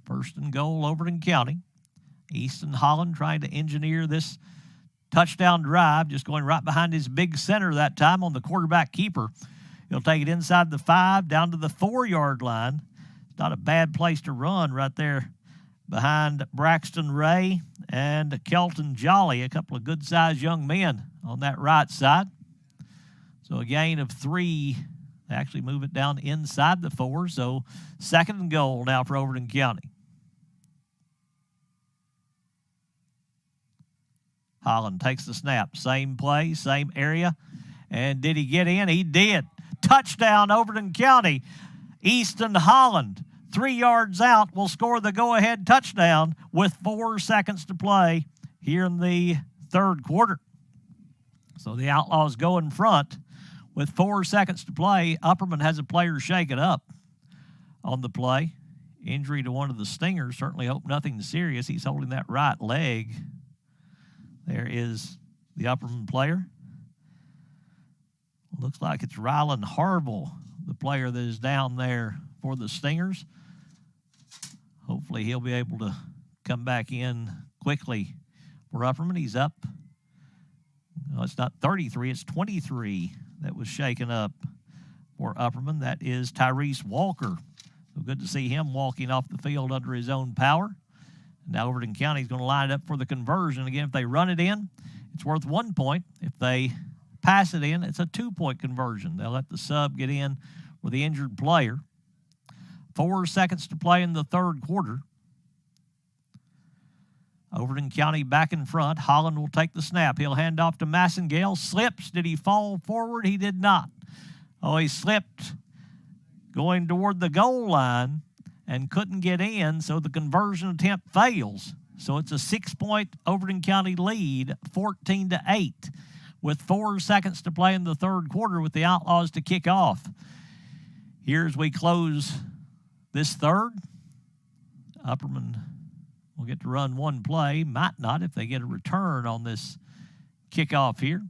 1st and goal, Overton County. Easton Holland trying to engineer this touchdown drive, just going right behind his big center that time on the quarterback keeper. He'll take it inside the 5, down to the 4-yard line. It's not a bad place to run right there behind Braxton Ray and Kelton Jolly, a couple of good-sized young men on that right side. So a gain of 3. They actually move it down inside the 4, so 2nd and goal now for Overton County. Holland takes the snap. Same play, same area. And did he get in? He did. Touchdown, Overton County. Easton Holland, 3 yards out, will score the go-ahead touchdown with 4 seconds to play here in the 3rd quarter. So the Outlaws go in front with 4 seconds to play. Upperman has a player shake it up on the play. injury to one of the Stingers. Certainly hope nothing serious. He's holding that right leg. There is the Upperman player. Looks like it's Rylan Harville, the player that is down there for the Stingers. Hopefully he'll be able to come back in quickly for Upperman. He's up. No, it's not 33, it's 23 that was shaken up for Upperman. That is Tyrese Walker. So good to see him walking off the field under his own power. Now Overton County is going to line it up for the conversion. Again, if they run it in, it's worth 1 point. If they pass it in, it's a 2-point conversion. They'll let the sub get in with the injured player. 4 seconds to play in the third quarter. Overton County back in front. Holland will take the snap. He'll hand off to Massengale. Slips. Did he fall forward? He did not. Oh, he slipped going toward the goal line and couldn't get in, so the conversion attempt fails. So it's a 6-point Overton County lead, 14-8, with 4 seconds to play in the third quarter with the Outlaws to kick off. Here as we close this third, Upperman will get to run one play. Might not if they get a return on this kickoff here.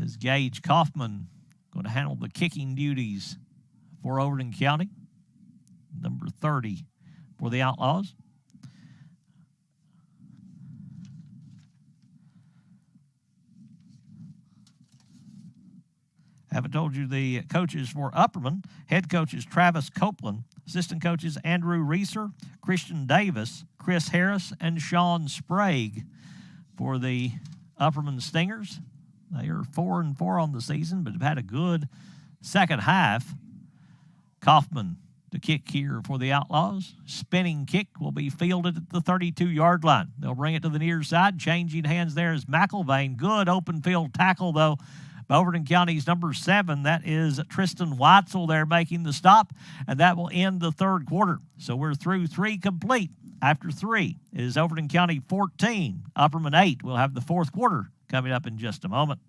As Gage Kaufman going to handle the kicking duties for Overton County, number 30 for the Outlaws. Haven't told you the coaches for Upperman. Head coach is Travis Copeland. Assistant coaches Andrew Reeser, Christian Davis, Chris Harris, and Sean Sprague for the Upperman Stingers. They are 4-4 on the season, but have had a good second half. Kaufman to kick here for the Outlaws. Spinning kick will be fielded at the 32-yard line. They'll bring it to the near side. Changing hands there is McElvain. Good open field tackle, though, by Overton County's number 7. That is Tristan Weitzel there making the stop, and that will end the third quarter. So we're through 3 complete. After 3, it is Overton County 14, Upperman 8. We'll have the fourth quarter coming up in just a moment.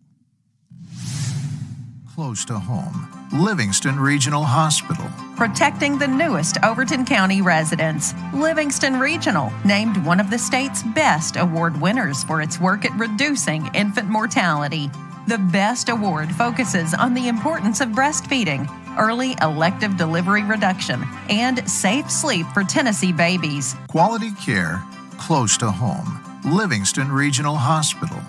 Close to home, Livingston Regional Hospital. Protecting the newest Overton County residents. Livingston Regional, named one of the state's best award winners for its work at reducing infant mortality. The BEST Award focuses on the importance of breastfeeding, early elective delivery reduction, and safe sleep for Tennessee babies. Quality care, close to home, Livingston Regional Hospital.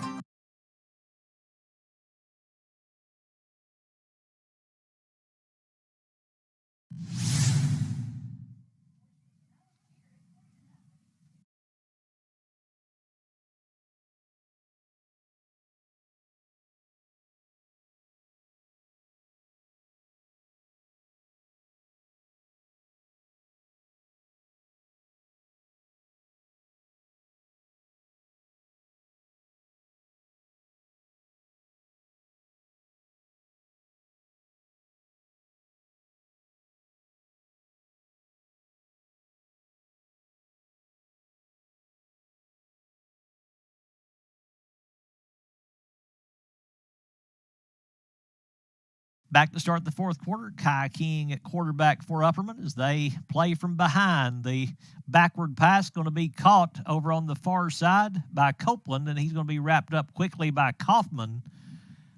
Back to start the fourth quarter. Kai King at quarterback for Upperman as they play from behind. The backward pass going to be caught over on the far side by Copeland, and he's going to be wrapped up quickly by Kaufman.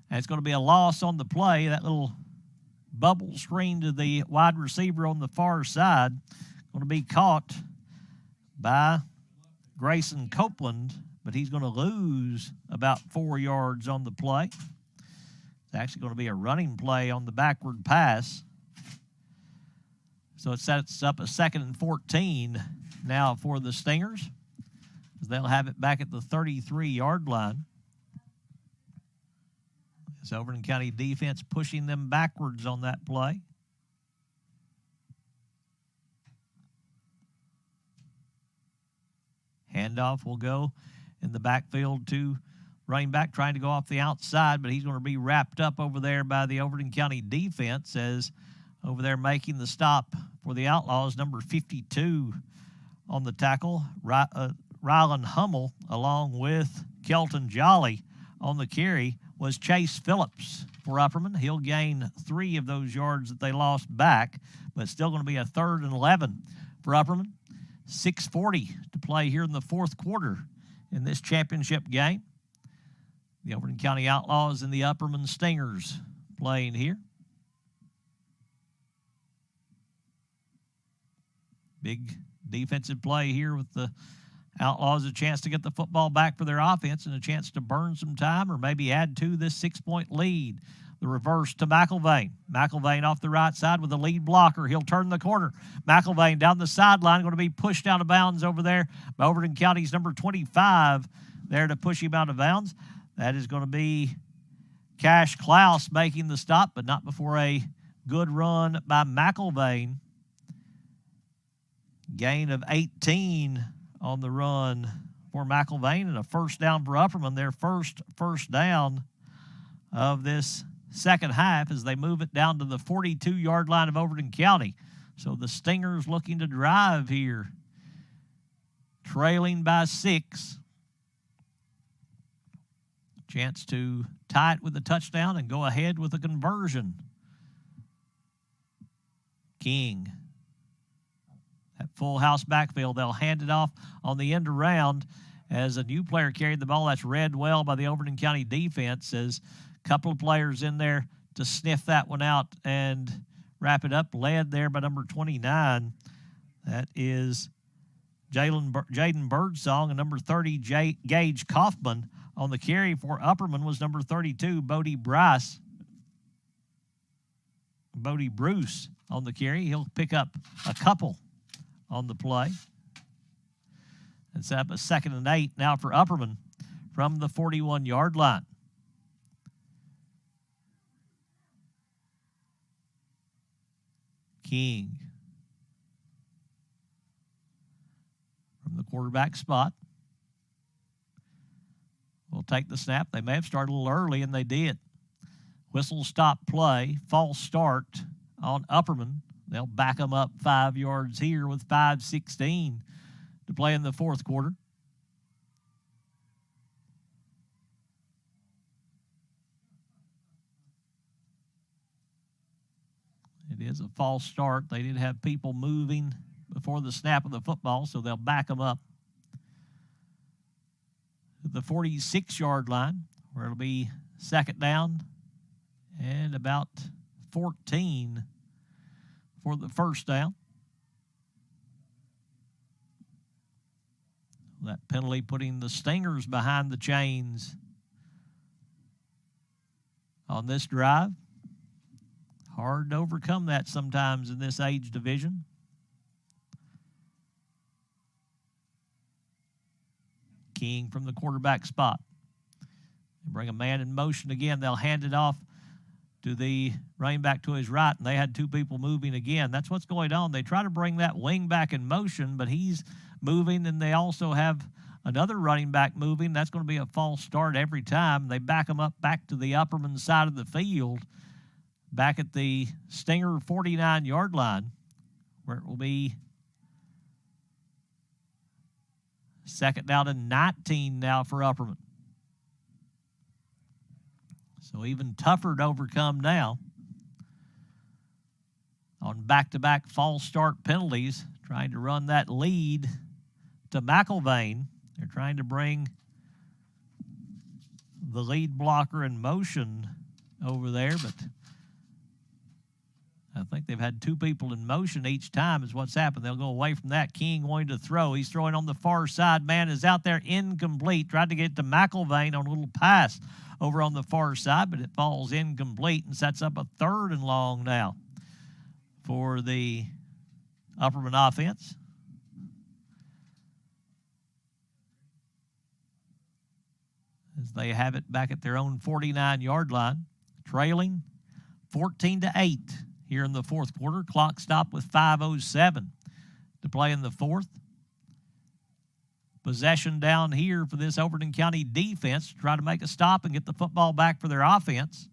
And it's going to be a loss on the play. That little bubble screen to the wide receiver on the far side going to be caught by Grayson Copeland, but he's going to lose about 4 yards on the play. It's actually going to be a running play on the backward pass. So it sets up a 2nd and 14 now for the Stingers, as they'll have it back at the 33-yard line. It's Overton County defense pushing them backwards on that play. Handoff will go in the backfield to running back, trying to go off the outside, but he's going to be wrapped up over there by the Overton County defense, as over there making the stop for the Outlaws, number 52 on the tackle, Rylan Hummel, along with Kelton Jolly on the carry, was Chase Phillips for Upperman. He'll gain 3 of those yards that they lost back, but still going to be a 3rd and 11 for Upperman. 6:40 to play here in the 4th quarter in this championship game. The Overton County Outlaws and the Upperman Stingers playing here. Big defensive play here with the Outlaws, a chance to get the football back for their offense and a chance to burn some time or maybe add to this 6-point lead. The reverse to McElvain. McElvain off the right side with the lead blocker. He'll turn the corner. McElvain down the sideline, going to be pushed out of bounds over there by Overton County's number 25 there to push him out of bounds. That is going to be Cash Klaus making the stop, but not before a good run by McElvain. Gain of 18 on the run for McElvain and a first down for Upperman. Their first down of this second half as they move it down to the 42-yard line of Overton County. So the Stingers looking to drive here, trailing by 6. Chance to tie it with a touchdown and go ahead with a conversion. King. That full house backfield, they'll hand it off on the end around as a new player carried the ball. That's read well by the Overton County defense as a couple of players in there to sniff that one out and wrap it up, led there by number 29. That is Jaden Birdsong, and number 30, Gage Kaufman. On the carry for Upperman was number 32, Bodie Bruce on the carry. He'll pick up a couple on the play. And set up a 2nd and 8 now for Upperman from the 41-yard line. King from the quarterback spot will take the snap. They may have started a little early, and they did. Whistle stop play, false start on Upperman. They'll back them up 5 yards here with 5:16 to play in the 4th quarter. It is a false start. They did have people moving before the snap of the football, so they'll back them up to the 46-yard line, where it'll be 2nd down and about 14 for the first down. That penalty putting the Stingers behind the chains on this drive. Hard to overcome that sometimes in this age division. King from the quarterback spot. They bring a man in motion again. They'll hand it off to the running back to his right, and they had 2 people moving again. That's what's going on. They try to bring that wing back in motion, but he's moving, and they also have another running back moving. That's going to be a false start every time. They back him up back to the Upperman side of the field, back at the Stinger 49-yard line, where it will be 2nd down and 19 now for Upperman. So even tougher to overcome now on back-to-back false start penalties, trying to run that lead to McElvain. They're trying to bring the lead blocker in motion over there, but I think they've had 2 people in motion each time is what's happened. They'll go away from that. King going to throw. He's throwing on the far side. Man is out there incomplete. Tried to get to McElvain on a little pass over on the far side, but it falls incomplete and sets up a 3rd and long now for the Upperman offense. As they have it back at their own 49-yard line, trailing 14-8 here in the 4th quarter. Clock stopped with 5:07 to play in the 4th. Possession down here for this Overton County defense to try to make a stop and get the football back for their offense.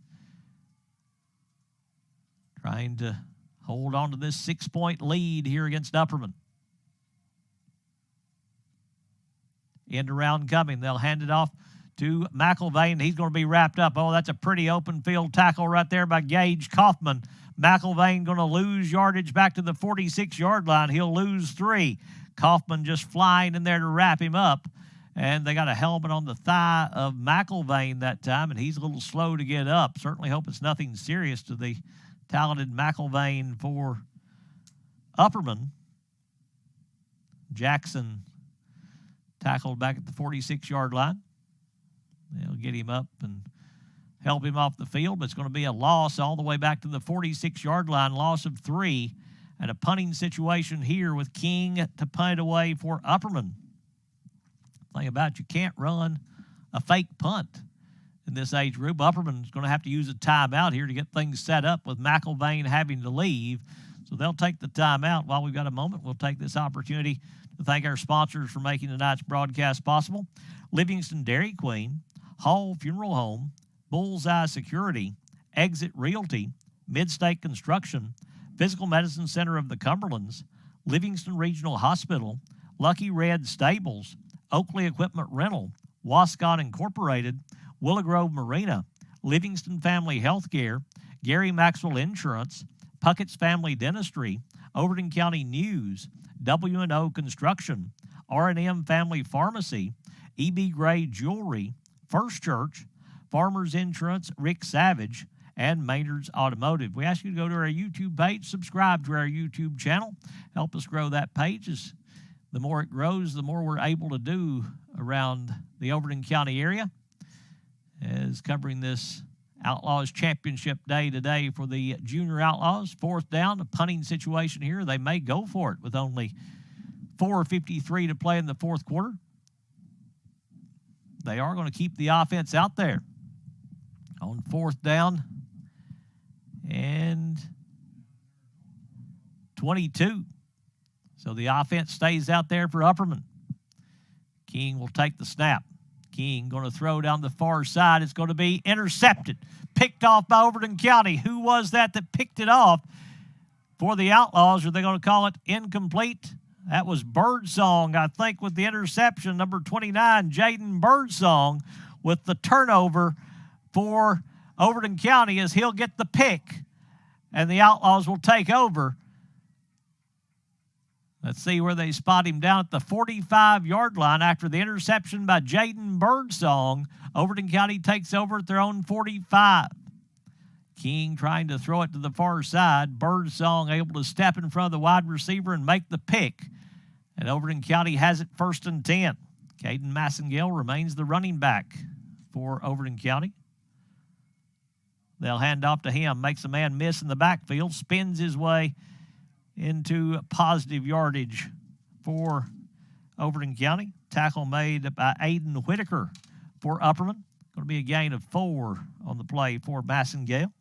Trying to hold on to this 6-point lead here against Upperman. End around coming. They'll hand it off to McIlvain. He's going to be wrapped up. Oh, that's a pretty open field tackle right there by Gage Kaufman. McIlvain going to lose yardage back to the 46-yard line. He'll lose 3. Kaufman just flying in there to wrap him up. And they got a helmet on the thigh of McIlvain that time, and he's a little slow to get up. Certainly hope it's nothing serious to the talented McIlvain for Upperman. Jackson tackled back at the 46-yard line. They'll get him up and help him off the field, but it's going to be a loss all the way back to the 46-yard line, loss of 3, and a punting situation here with King to punt away for Upperman. Thing about it, you can't run a fake punt in this age group. Upperman's going to have to use a timeout here to get things set up with McIlvain having to leave. So they'll take the timeout. While we've got a moment, we'll take this opportunity to thank our sponsors for making tonight's broadcast possible. Livingston Dairy Queen, Hall Funeral Home, Bullseye Security, Exit Realty, Midstate Construction, Physical Medicine Center of the Cumberlands, Livingston Regional Hospital, Lucky Red Stables, Oakley Equipment Rental, Wascott Incorporated, Willow Grove Marina, Livingston Family Healthcare, Gary Maxwell Insurance, Puckett's Family Dentistry, Overton County News, W&O Construction, R&M Family Pharmacy, E.B. Gray Jewelry, First Church, Farmers Insurance, Rick Savage, and Maynard's Automotive. We ask you to go to our YouTube page, subscribe to our YouTube channel, help us grow that page. The more it grows, the more we're able to do around the Overton County area. As covering this Outlaws Championship Day today for the Junior Outlaws. 4th down, a punting situation here. They may go for it with only 4:53 to play in the 4th quarter. They are going to keep the offense out there on 4th down and 22. So the offense stays out there for Upperman. King will take the snap. King going to throw down the far side. It's going to be intercepted. Picked off by Overton County. Who was that picked it off for the Outlaws? Are they going to call it incomplete? That was Birdsong, I think, with the interception. Number 29, Jaden Birdsong, with the turnover for Overton County as he'll get the pick. And the Outlaws will take over. Let's see where they spot him down at the 45-yard line after the interception by Jaden Birdsong. Overton County takes over at their own 45. King trying to throw it to the far side. Birdsong able to step in front of the wide receiver and make the pick. And Overton County has it 1st and 10. Caden Massengale remains the running back for Overton County. They'll hand off to him, makes a man miss in the backfield, spins his way into positive yardage for Overton County. Tackle made by Aiden Whitaker for Upperman. Going to be a gain of 4 on the play for Massengale,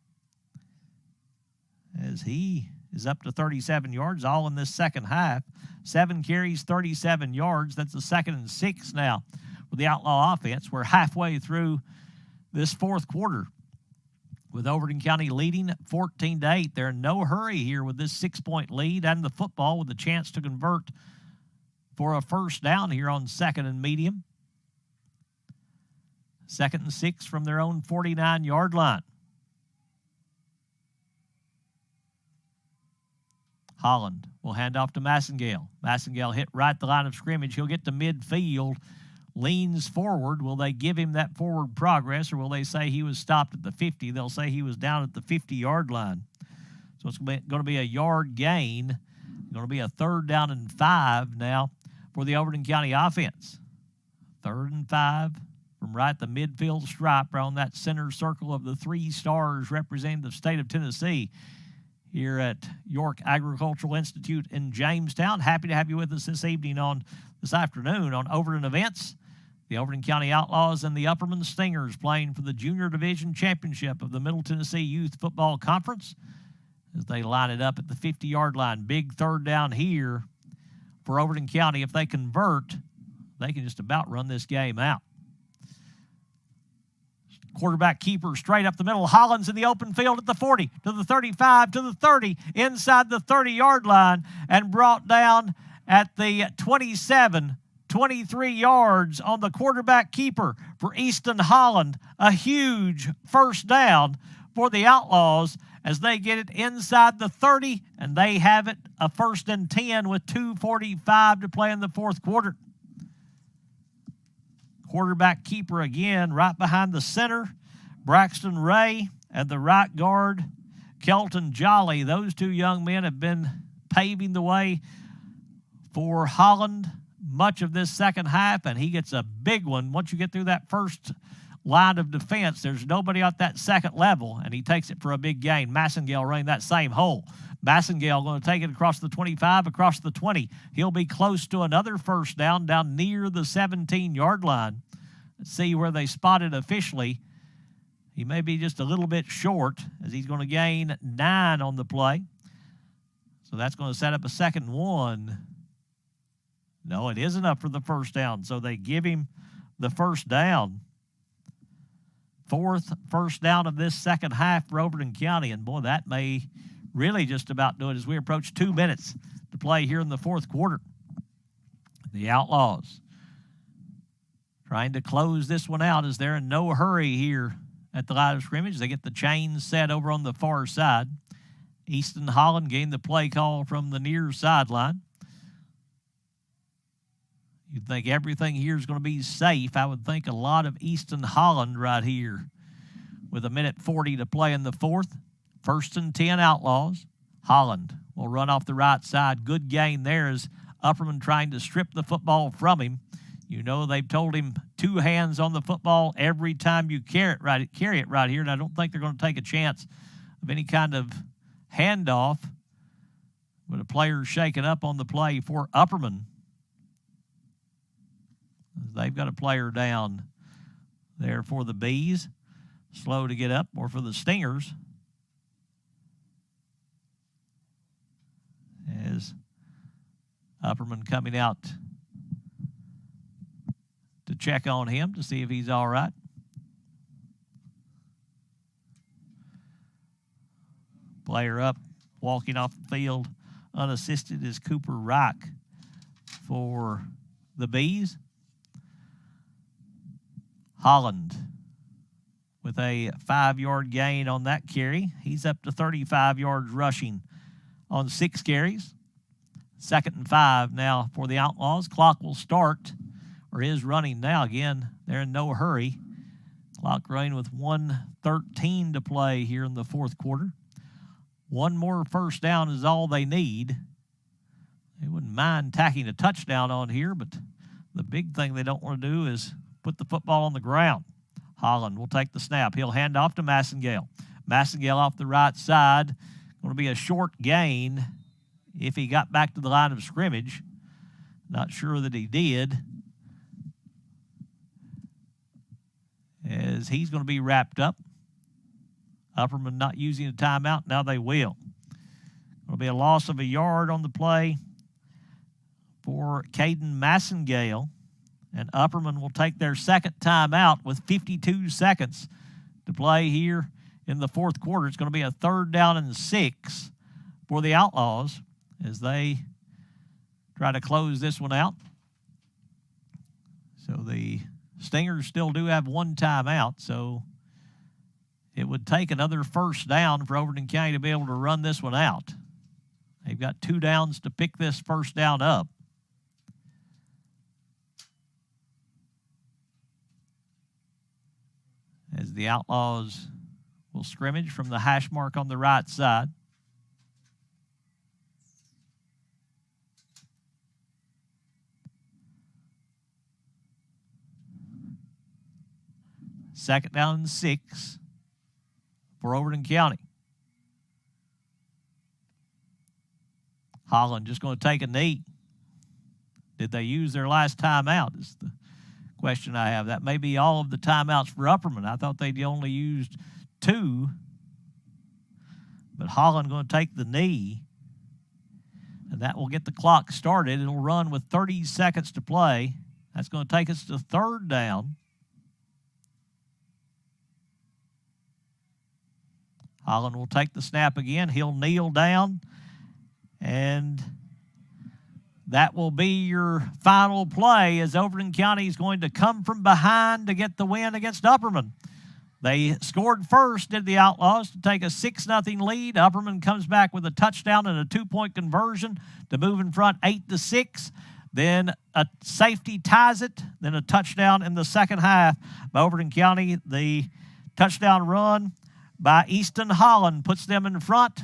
as he is up to 37 yards, all in this second half. 7 carries, 37 yards. That's the 2nd and 6 now for the Outlaw offense. We're halfway through this 4th quarter, with Overton County leading 14-8. They're in no hurry here with this 6-point lead and the football with a chance to convert for a 1st down here on 2nd and medium. 2nd and 6 from their own 49-yard line. Holland will hand off to Massengale. Massengale hit right the line of scrimmage. He'll get to midfield, leans forward. Will they give him that forward progress, or will they say he was stopped at the 50? They'll say he was down at the 50-yard line. So it's going to be a yard gain. Going to be a 3rd down and 5 now for the Overton County offense. 3rd and 5 from right the midfield stripe, right on that center circle of the 3 stars representing the state of Tennessee here at York Agricultural Institute in Jamestown. Happy to have you with us this afternoon on Overton Events. The Overton County Outlaws and the Upperman Stingers playing for the Junior Division Championship of the Middle Tennessee Youth Football Conference as they line it up at the 50-yard line. Big 3rd down here for Overton County. If they convert, they can just about run this game out. Quarterback keeper straight up the middle. Hollins in the open field at the 40, to the 35, to the 30, inside the 30-yard line, and brought down at the 27, 23 yards on the quarterback keeper for Easton Holland. A huge first down for the Outlaws as they get it inside the 30, and they have it a 1st and 10 with 2:45 to play in the fourth quarter. Quarterback keeper again right behind the center, Braxton Ray, and the right guard, Kelton Jolly. Those two young men have been paving the way for Holland much of this second half, and he gets a big one. Once you get through that first line of defense, there's nobody at that second level, and he takes it for a big gain. Massengale running that same hole. Massengale going to take it across the 25, across the 20. He'll be close to another first down near the 17-yard line. Let's see where they spot it officially. He may be just a little bit short as he's going to gain 9 on the play. So that's going to set up a 2nd and 1. No, it isn't up for the first down. So they give him the first down. 4th first down of this second half for Overton County. And, boy, that may really just about do it as we approach 2 minutes to play here in the fourth quarter. The Outlaws trying to close this one out as they're in no hurry here at the line of scrimmage. They get the chains set over on the far side. Easton Holland gained the play call from the near sideline. You'd think everything here is going to be safe. I would think a lot of Easton Holland right here with 1:40 to play in the fourth. 1st and 10 Outlaws. Holland will run off the right side. Good gain there as Upperman trying to strip the football from him. You know they've told him 2 hands on the football every time you carry it right here, and I don't think they're going to take a chance of any kind of handoff. But a player shaken up on the play for Upperman. They've got a player down there for the Bees. Slow to get up, or for the Stingers. As Upperman coming out to check on him to see if he's all right. Player up, walking off the field unassisted is Cooper Reich for the Bees. Holland with a 5-yard gain on that carry. He's up to 35 yards rushing on 6 carries. 2nd and 5 now for the Outlaws. Clock will start, or is running now. Again, they're in no hurry. Clock running with 1:13 to play here in the fourth quarter. 1 more first down is all they need. They wouldn't mind tacking a touchdown on here, but the big thing they don't want to do is put the football on the ground. Holland will take the snap. He'll hand off to Massengale. Massengale off the right side. Going to be a short gain if he got back to the line of scrimmage. Not sure that he did, as he's going to be wrapped up. Upperman not using a timeout. Now they will. It'll be a loss of a yard on the play for Caden Massengale. And Upperman will take their 2nd timeout with 52 seconds to play here in the fourth quarter. It's going to be a 3rd down and 6 for the Outlaws as they try to close this one out. So the Stingers still do have 1 timeout, so it would take another first down for Overton County to be able to run this one out. They've got 2 downs to pick this first down up. As the Outlaws will scrimmage from the hash mark on the right side. Second down and 6 for Overton County. Holland just going to take a knee. Did they use their last timeout is the question I have. That may be all of the timeouts for Upperman. I thought they'd only used 2. But Holland going to take the knee. And that will get the clock started. It'll run with 30 seconds to play. That's going to take us to 3rd down. Holland will take the snap again. He'll kneel down. And that will be your final play, as Overton County is going to come from behind to get the win against Upperman. They scored first, did the Outlaws, to take a 6-0 lead. Upperman comes back with a touchdown and a 2-point conversion to move in front 8-6. Then a safety ties it, then a touchdown in the second half by Overton County. The touchdown run by Easton Holland puts them in front.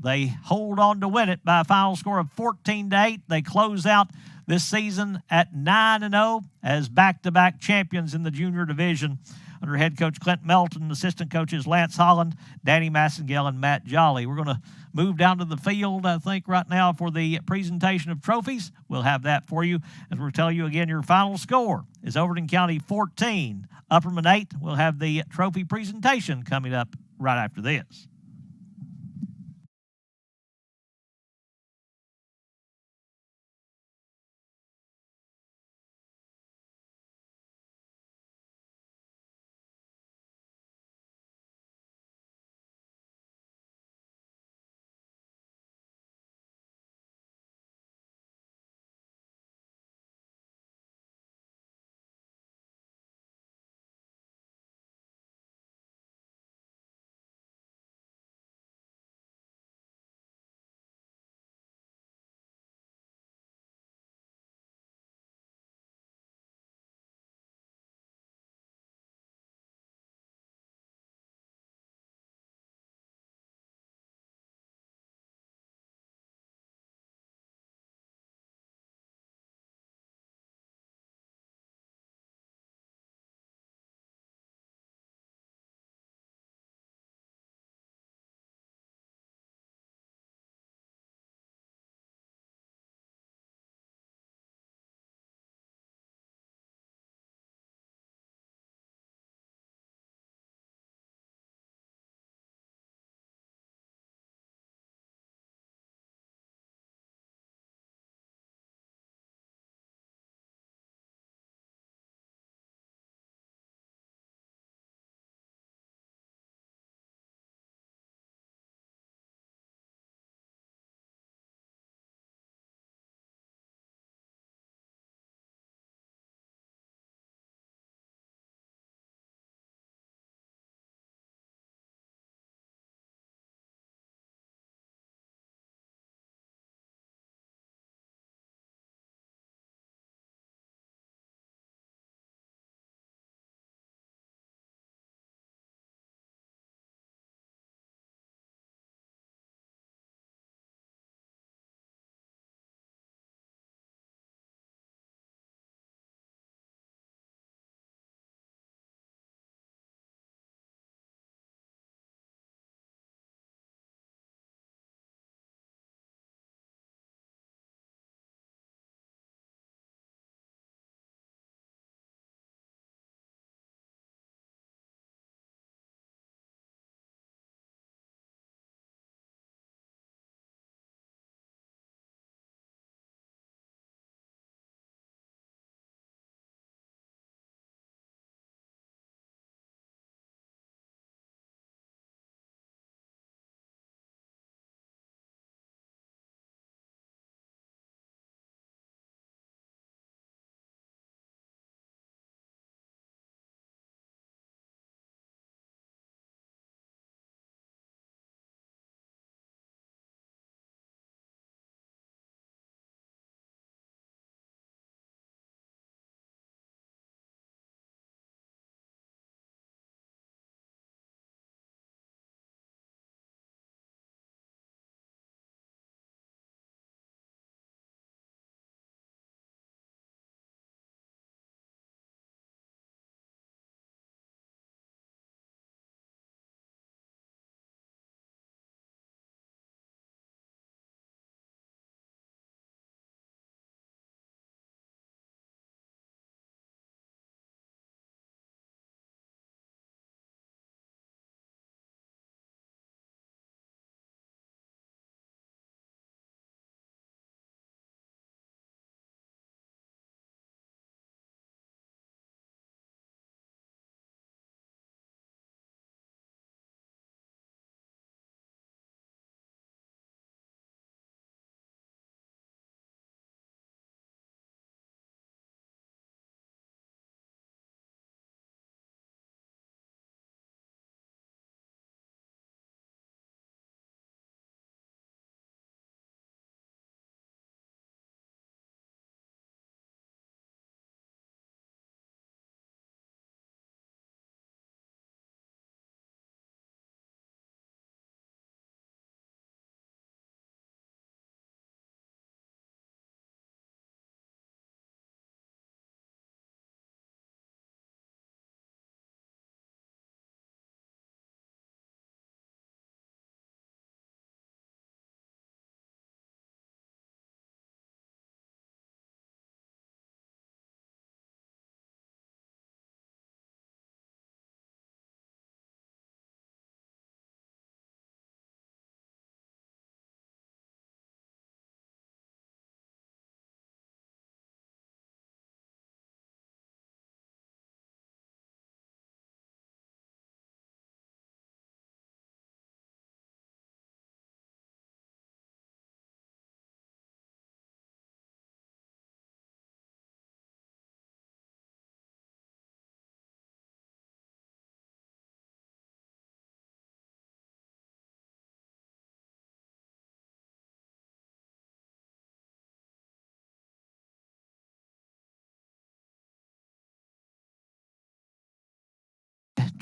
They hold on to win it by a final score of 14-8. They close out this season at 9-0 as back-to-back champions in the junior division under head coach Clint Melton, assistant coaches Lance Holland, Danny Massengale, and Matt Jolly. We're going to move down to the field, I think, right now for the presentation of trophies. We'll have that for you. As we'll tell you again, your final score is Overton County 14, Upperman 8. We'll have the trophy presentation coming up right after this.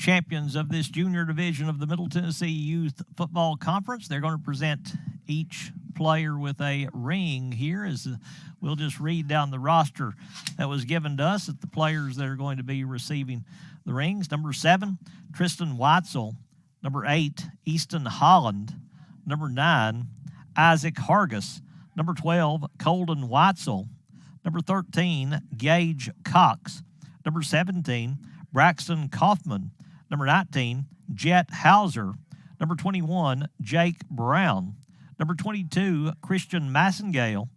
champions of this junior division of the Middle Tennessee Youth Football Conference. They're going to present each player with a ring here. As we'll just read down the roster that was given to us at the players that are going to be receiving the rings. Number 7, Tristan Weitzel. Number 8, Easton Holland. Number 9, Isaac Hargis. Number 12, Colden Weitzel. Number 13, Gage Cox. Number 17, Braxton Kaufman. Number 19, Jet Hauser. Number 21, Jake Brown. Number 22, Christian Massengale.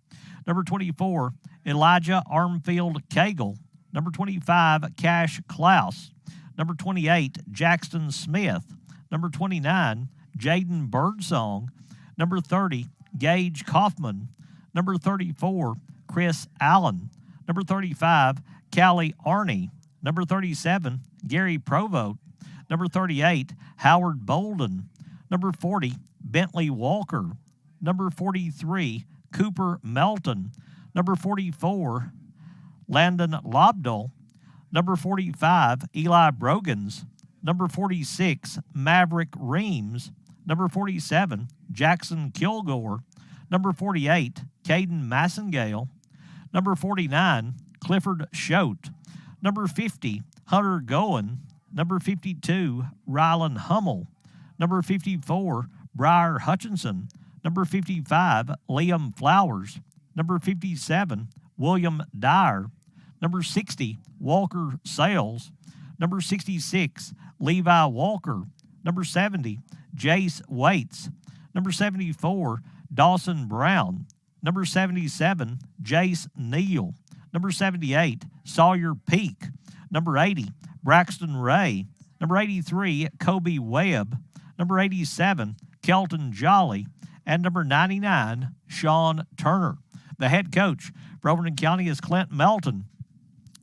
Number 24, Elijah Armfield Cagle. Number 25, Cash Klaus. Number 28, Jackson Smith. Number 29, Jaden Birdsong. Number 30, Gage Kaufman. Number 34, Chris Allen. Number 35, Callie Arney. Number 37, Gary Provost. Number 38, Howard Bolden. Number 40, Bentley Walker. Number 43, Cooper Melton. Number 44, Landon Lobdell. Number 45, Eli Brogans. Number 46, Maverick Reams. Number 47, Jackson Kilgore. Number 48, Caden Massengale. Number 49, Clifford Schote. Number 50, Hunter Goen. Number 52, Rylan Hummel. Number 54, Briar Hutchinson. Number 55, Liam Flowers. Number 57, William Dyer. Number 60, Walker Sales. Number 66, Levi Walker. Number 70, Jace Waits. Number 74, Dawson Brown. Number 77, Jace Neal. Number 78, Sawyer Peak. Number 80, Braxton Ray. Number 83, Kobe Webb. Number 87, Kelton Jolly. And number 99, Sean Turner. The head coach for Overton County is Clint Melton.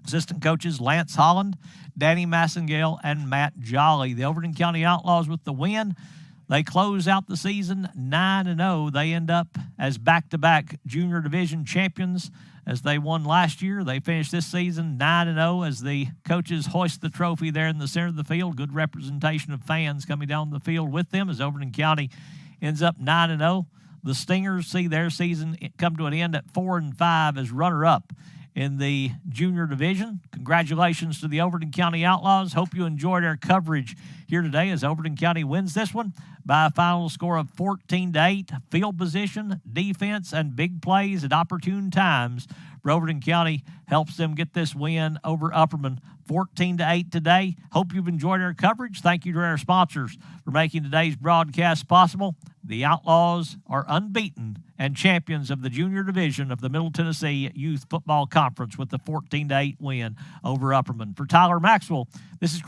Assistant coaches Lance Holland, Danny Massengale, and Matt Jolly. The Overton County Outlaws with the win. They close out the season 9-0. They end up as back-to-back junior division champions as they won last year. They finished this season 9-0 as the coaches hoist the trophy there in the center of the field. Good representation of fans coming down the field with them as Overton County ends up 9-0. The Stingers see their season come to an end at 4-5 as runner-up in the junior division. Congratulations to the Overton County Outlaws. Hope you enjoyed our coverage here today as Overton County wins this one by a final score of 14-8. Field position, defense, and big plays at opportune times for Overton County helps them get this win over Upperman 14-8 today. Hope you've enjoyed our coverage. Thank you to our sponsors for making today's broadcast possible. The Outlaws are unbeaten and champions of the junior division of the Middle Tennessee Youth Football Conference with the 14-8 win over Upperman. For Tyler Maxwell, this is